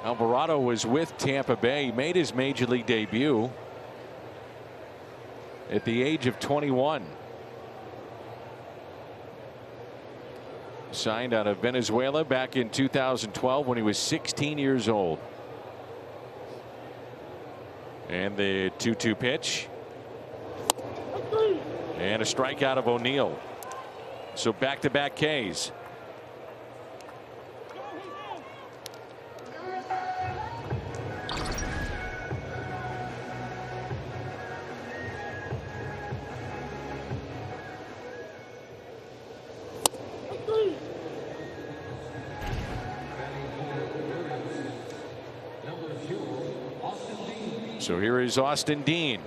Alvarado was with Tampa Bay. He made his major league debut at the age of 21. Signed out of Venezuela back in 2012 when he was 16 years old. And the 2-2 pitch. And a strikeout of O'Neill. So back-to-back Ks. So here is Austin Dean.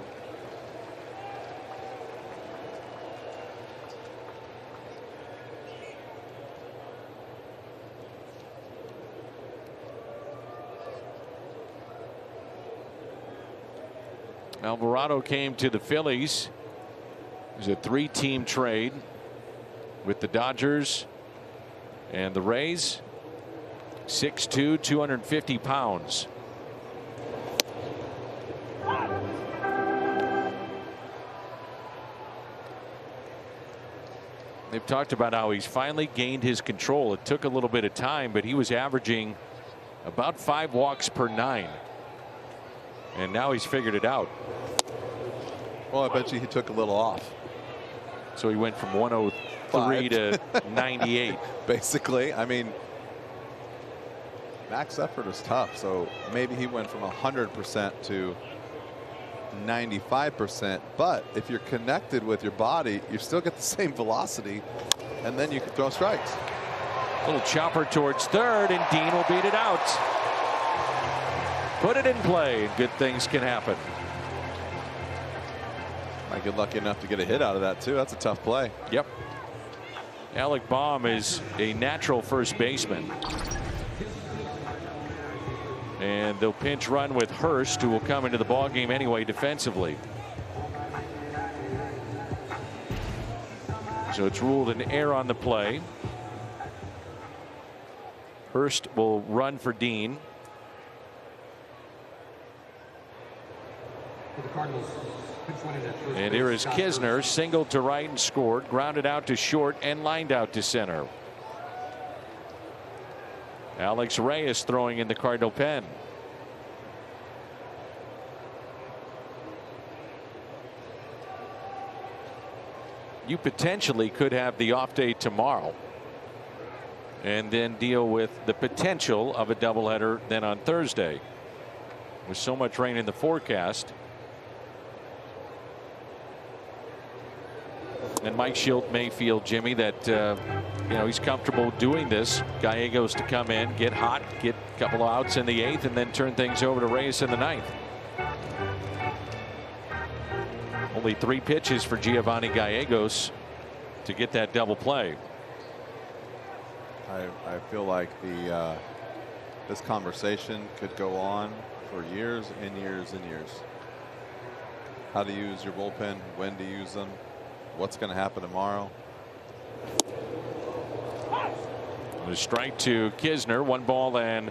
Alvarado came to the Phillies. It was a 3-team trade with the Dodgers and the Rays. 6'2", 250 pounds. They've talked about how he's finally gained his control. It took a little bit of time, but he was averaging about 5 walks per 9. And now he's figured it out. Well, I bet you he took a little off. So he went from 103 to 98. Basically, I mean, max effort is tough. So maybe he went from 100% to 95%. But if you're connected with your body, you still get the same velocity, and then you can throw strikes. Little chopper towards third, and Dean will beat it out. Put it in play, and good things can happen. Might get lucky enough to get a hit out of that too. That's a tough play. Yep. Alec Baum is a natural first baseman. And they'll pinch run with Hurst, who will come into the ballgame anyway defensively. So it's ruled an error on the play. Hurst will run for Dean. For the Cardinals, and here is Kisner, singled to right and scored, grounded out to short and lined out to center. Alex Reyes throwing in the Cardinal pen. You potentially could have the off day tomorrow and then deal with the potential of a doubleheader then on Thursday. With so much rain in the forecast. And Mike Schilt may feel, Jimmy, that you know, he's comfortable doing this. Gallegos to come in, get hot, get a couple of outs in the 8th, and then turn things over to Reyes in the 9th. Only 3 pitches for Giovanni Gallegos to get that double play. I feel like this conversation could go on for years and years and years. How to use your bullpen, when to use them, what's going to happen tomorrow. A strike to Kisner, 1 ball and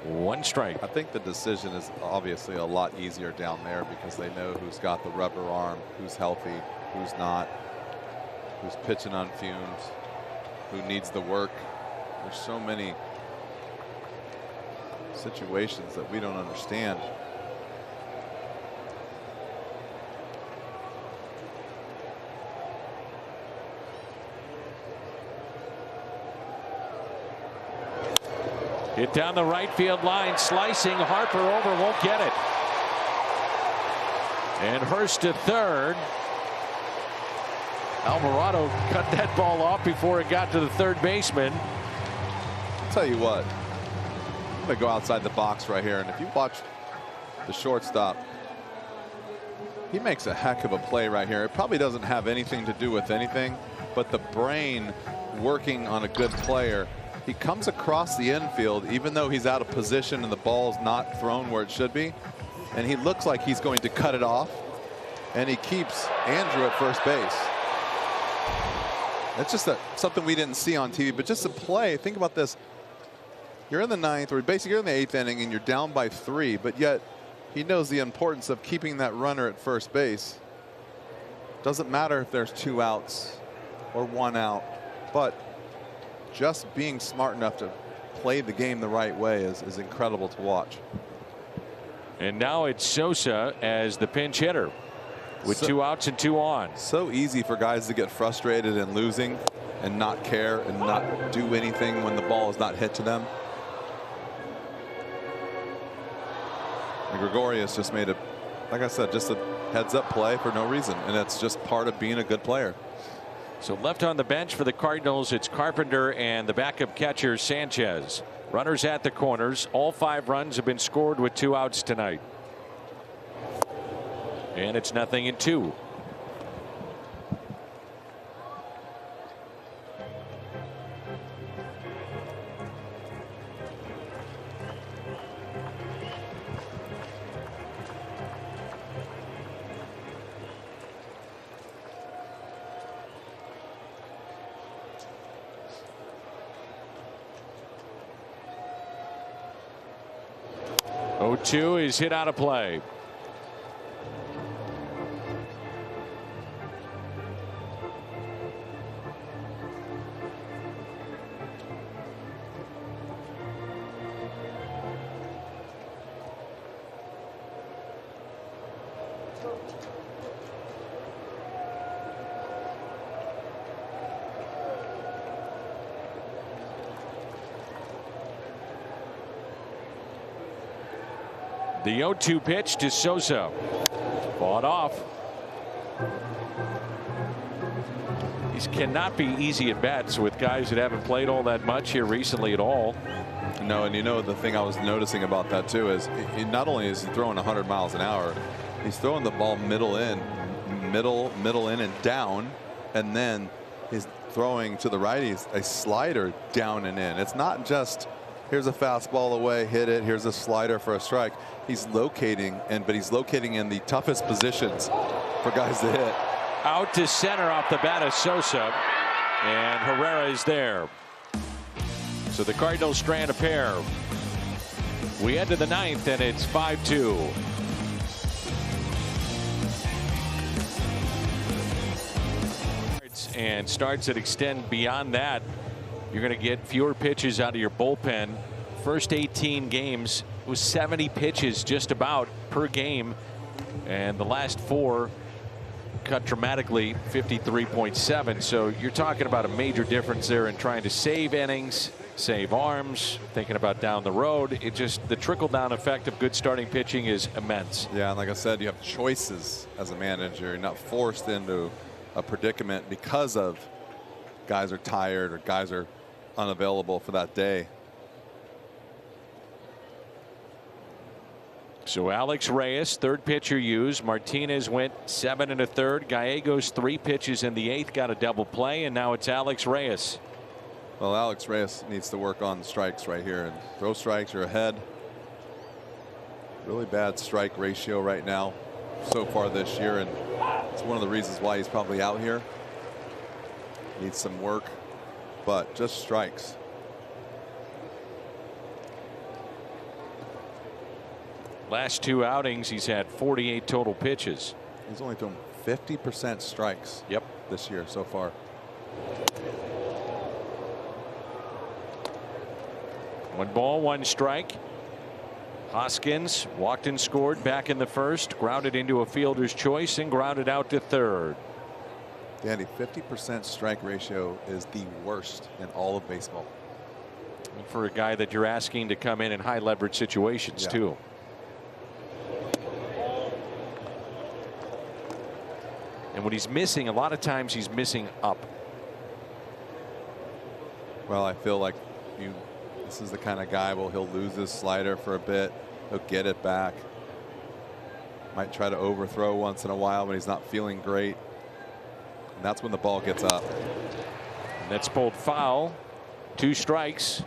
1 strike. I think the decision is obviously a lot easier down there because they know who's got the rubber arm, who's healthy, who's not, who's pitching on fumes, who needs the work. There's so many situations that we don't understand. Hit down the right field line, slicing. Harper over, won't get it. And Hurst to third. Alvarado cut that ball off before it got to the third baseman. I'll tell you what, I'm going to go outside the box right here. And if you watch the shortstop, he makes a heck of a play right here. It probably doesn't have anything to do with anything, but the brain working on a good player. He comes across the infield, even though he's out of position and the ball's not thrown where it should be. And he looks like he's going to cut it off. And he keeps Andrew at first base. That's just something we didn't see on TV, but just a play. Think about this. You're in the ninth, or basically you're in the eighth inning, and you're down by 3, but yet he knows the importance of keeping that runner at first base. Doesn't matter if there's 2 outs or 1 out, but just being smart enough to play the game the right way is incredible to watch. And now it's Sosa as the pinch hitter with 2 outs and 2 on. So easy for guys to get frustrated and losing and not care and not do anything when the ball is not hit to them. And Gregorius just made like I said, just a heads-up play for no reason, and it's just part of being a good player. So left on the bench for the Cardinals, it's Carpenter and the backup catcher Sanchez. Runners at the corners. All 5 runs have been scored with 2 outs tonight. And it's 0-2. Two is hit out of play. The 0-2 pitch to Sosa. Fought off. These cannot be easy at bats with guys that haven't played all that much here recently at all. No, and you know the thing I was noticing about that too is not only is he throwing 100 miles an hour, he's throwing the ball middle in and down, and then he's throwing to the righties a slider down and in. It's not just here's a fastball away, hit it, here's a slider for a strike. He's locating, but he's locating in the toughest positions for guys to hit. Out to center off the bat of Sosa, and Herrera is there. So the Cardinals strand a pair. We head to the 9th, and it's 5-2. And starts that extend beyond that. You're going to get fewer pitches out of your bullpen. First 18 games was 70 pitches just about per game, and the last 4 cut dramatically, 53.7. So you're talking about a major difference there in trying to save innings, save arms, thinking about down the road. It just, the trickle down effect of good starting pitching is immense. Yeah, and like I said, you have choices as a manager. You're not forced into a predicament because of guys are tired or guys are unavailable for that day. So Alex Reyes, third pitcher used. Martinez went 7 1/3. Gallegos 3 pitches in the 8th, got a double play, and now it's Alex Reyes. Well, Alex Reyes needs to work on strikes right here and throw strikes. You're ahead. Really bad strike ratio right now so far this year, and it's one of the reasons why he's probably out here. Needs some work, but just strikes. Last 2 outings, he's had 48 total pitches. He's only thrown 50% strikes. Yep. This year so far. 1 ball, 1 strike. Hoskins walked and scored back in the first, grounded into a fielder's choice and grounded out to third. Danny, 50% strike ratio is the worst in all of baseball. For a guy that you're asking to come in high leverage situations too. And when he's missing, a lot of times he's missing up. Well, I feel like this is the kind of guy, he'll lose his slider for a bit. He'll get it back. Might try to overthrow once in a while when he's not feeling great. And that's when the ball gets up. And that's pulled foul. 2 strikes.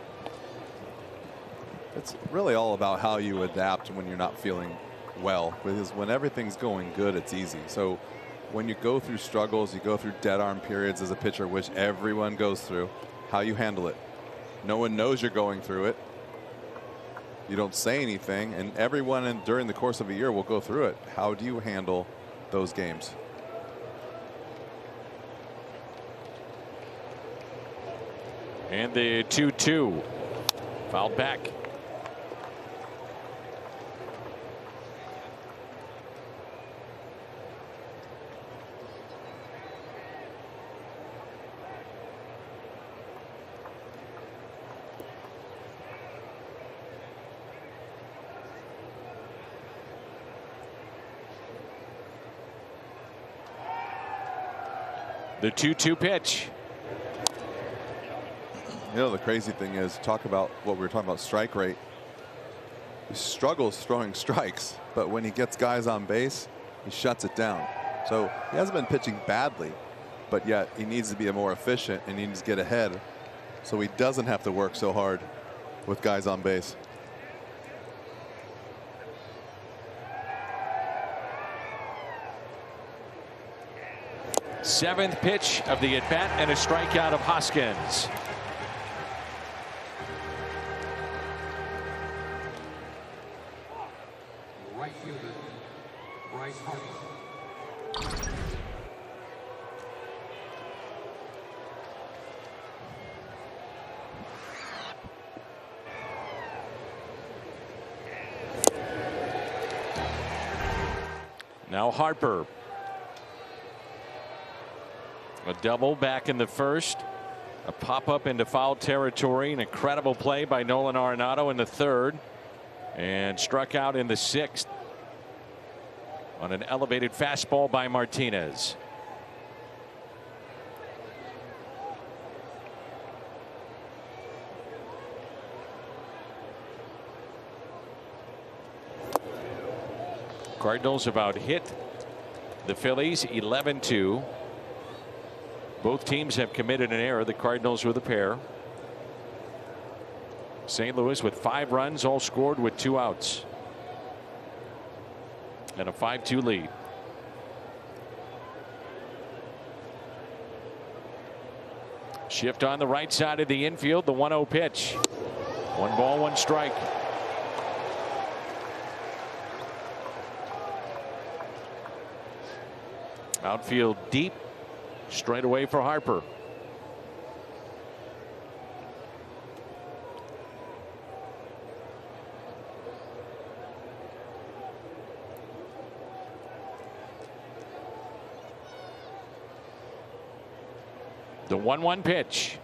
It's really all about how you adapt when you're not feeling well, because when everything's going good, it's easy. So when you go through struggles, you go through dead arm periods as a pitcher, which everyone goes through, how you handle it. No one knows you're going through it. You don't say anything, and everyone during the course of a year will go through it. How do you handle those games? And the 2-2. Fouled back. The 2-2 pitch. You know, the crazy thing is, talk about what we were talking about, strike rate. He struggles throwing strikes, but when he gets guys on base, he shuts it down. So he hasn't been pitching badly, but yet he needs to be more efficient and he needs to get ahead so he doesn't have to work so hard with guys on base. Seventh pitch of the at bat and a strikeout of Hoskins. Right fielder, Bryce Harper. Now Harper. A double back in the first. A pop-up into foul territory. An incredible play by Nolan Arenado in the third. And struck out in the sixth on an elevated fastball by Martinez. Cardinals about hit the Phillies 11-2. Both teams have committed an error. The Cardinals with a pair. St. Louis with 5 runs, all scored with 2 outs. And a 5-2 lead. Shift on the right side of the infield. The 1-0 pitch. 1 ball, 1 strike. Outfield deep. Straight away for Harper. The 1-1 pitch.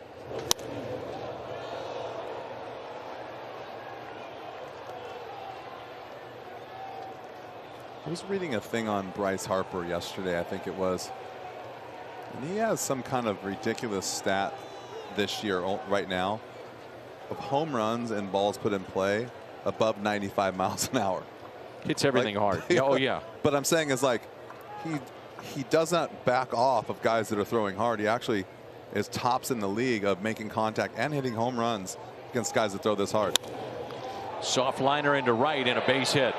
I was reading a thing on Bryce Harper yesterday, I think it was. And he has some kind of ridiculous stat this year right now of home runs and balls put in play above 95 miles an hour. Hits everything hard. Oh yeah. But I'm saying is like he does not back off of guys that are throwing hard. He actually is tops in the league of making contact and hitting home runs against guys that throw this hard. Soft liner into right and a base hit.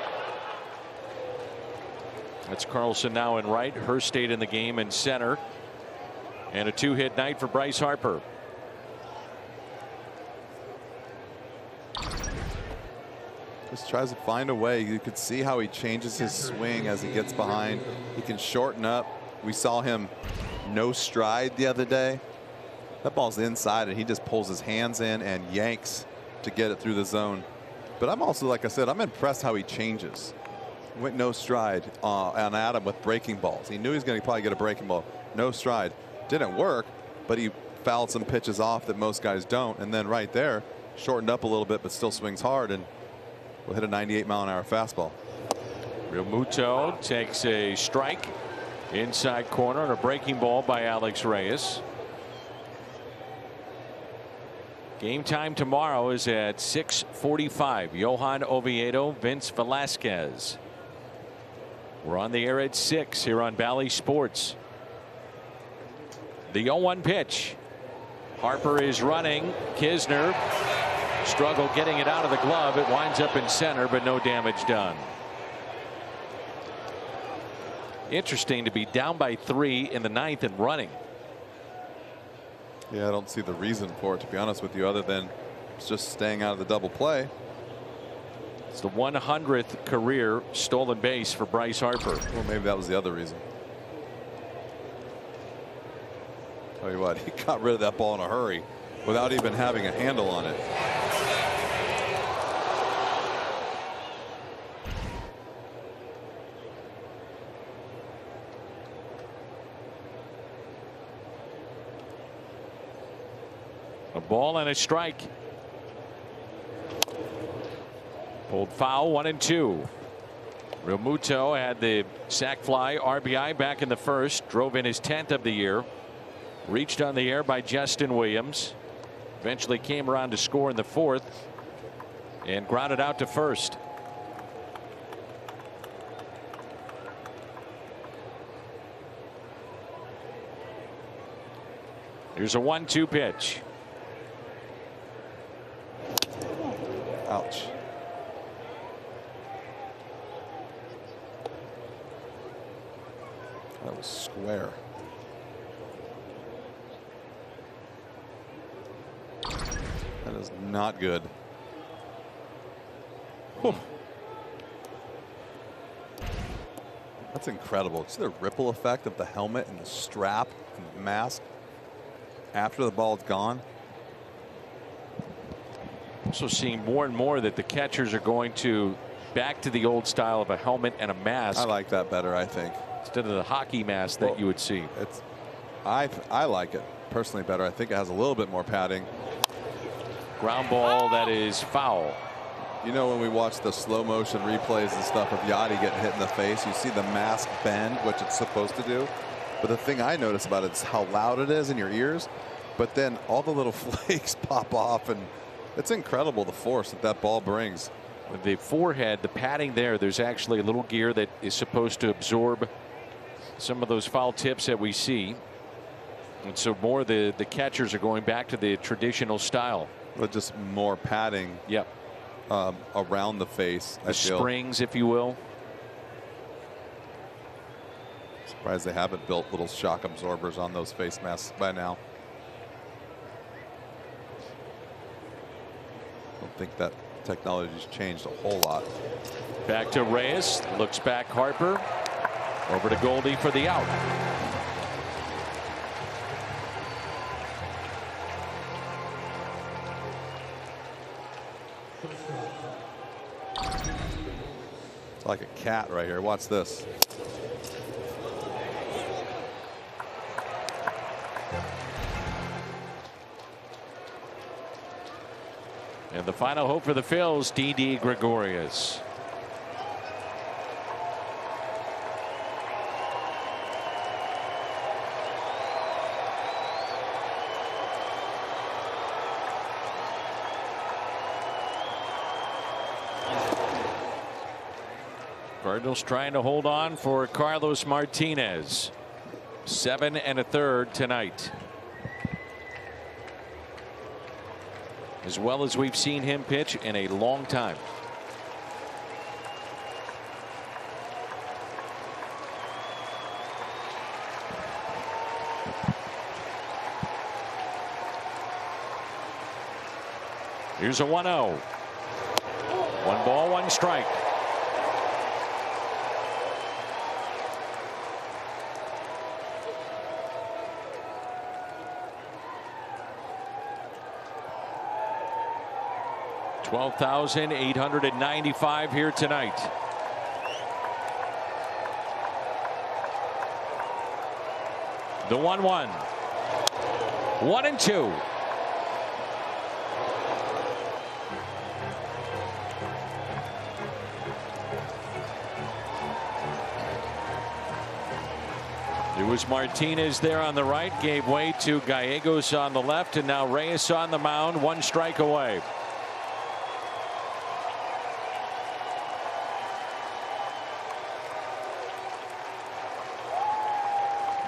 That's Carlson now in right. Hurst stayed in the game in center. And a 2-hit night for Bryce Harper. Just tries to find a way. You could see how he changes his swing as he gets behind. He can shorten up. We saw him no stride the other day. That ball's inside and he just pulls his hands in and yanks to get it through the zone. But I'm also, like I said, I'm impressed how he changes. Went no stride on Adam with breaking balls. He knew he was going to probably get a breaking ball. No stride. Didn't work, but he fouled some pitches off that most guys don't. And then right there, shortened up a little bit, but still swings hard and will hit a 98-mile-an-hour fastball. Realmuto takes a strike inside corner and a breaking ball by Alex Reyes. Game time tomorrow is at 6:45. Johan Oviedo, Vince Velasquez. We're on the air at 6 here on Bally Sports. The 0-1 pitch. Harper is running. Kisner struggled getting it out of the glove. It winds up in center, but no damage done. Interesting to be down by 3 in the 9th and running. Yeah, I don't see the reason for it, to be honest with you, other than it's just staying out of the double play. It's the 100th career stolen base for Bryce Harper. Well, maybe that was the other reason. Tell you what, he got rid of that ball in a hurry without even having a handle on it. A ball and a strike. Pulled foul, 1-2. Realmuto had the sac fly RBI back in the first, drove in his 10th of the year. Reached on the air by Justin Williams. Eventually came around to score in the 4th and grounded out to first. Here's a 1-2 pitch. Ouch. That was square. That is not good. Whew. That's incredible. See the ripple effect of the helmet and the strap and the mask after the ball's gone. Also seeing more and more that the catchers are going to back to the old style of a helmet and a mask. I like that better, I think, instead of the hockey mask that you would see. I like it personally better. I think it has a little bit more padding. Ground ball that is foul. You know, when we watch the slow motion replays and stuff of Yachty getting hit in the face, you see the mask bend, which it's supposed to do. But the thing I notice about it is how loud it is in your ears. But then all the little flakes pop off, and it's incredible the force that that ball brings. With the forehead, the padding there's actually a little gear that is supposed to absorb some of those foul tips that we see. And so more the catchers are going back to the traditional style. But just more padding. Yep. Around the face. The springs, if you will. Surprised they haven't built little shock absorbers on those face masks by now. I don't think that technology's changed a whole lot. Back to Reyes. Looks back Harper. Over to Goldie for the out. It's like a cat right here. Watch this. And the final hope for the Phils, Didi Gregorius. Cardinals trying to hold on for Carlos Martinez. 7 1/3 tonight. As well as we've seen him pitch in a long time. Here's a 1-0. 1 ball, 1 strike. $12,895 here tonight. The 1-1. 1-2. It was Martinez there on the right, gave way to Gallegos on the left, and now Reyes on the mound, 1 strike away.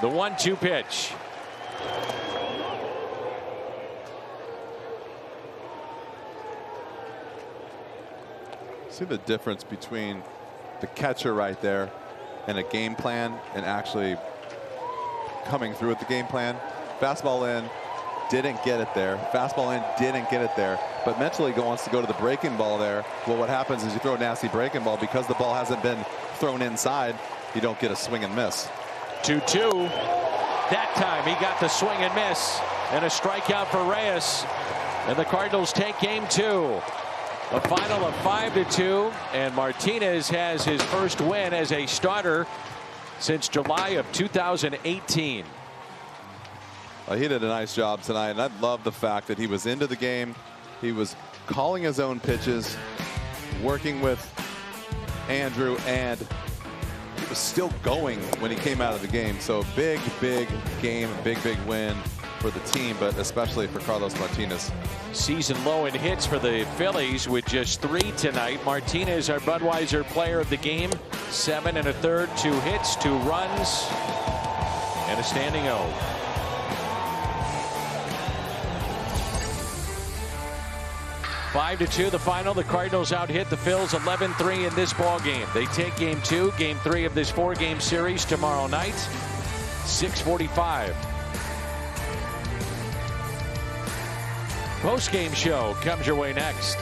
The 1-2 pitch. See the difference between the catcher right there and a game plan and actually coming through with the game plan. Fastball in, didn't get it there. Fastball in, didn't get it there. But mentally wants to go to the breaking ball there. Well, what happens is you throw a nasty breaking ball because the ball hasn't been thrown inside. You don't get a swing and miss. 2-2. That time he got the swing and miss and a strikeout for Reyes. And the Cardinals take game 2. A final of 5-2, and Martinez has his first win as a starter since July of 2018. He did a nice job tonight, and I love the fact that he was into the game. He was calling his own pitches, working with Andrew, and he was still going when he came out of the game. So big game, big win for the team, but especially for Carlos Martinez. Season low in hits for the Phillies with just 3 tonight. Martinez, our Budweiser player of the game, 7 1/3, 2 hits, 2 runs, and a standing O. 5-2 the final. The Cardinals out-hit the Phils 11-3 in this ball game. They take game 2, game 3 of this 4-game series tomorrow night, 6:45. Post-game show comes your way next.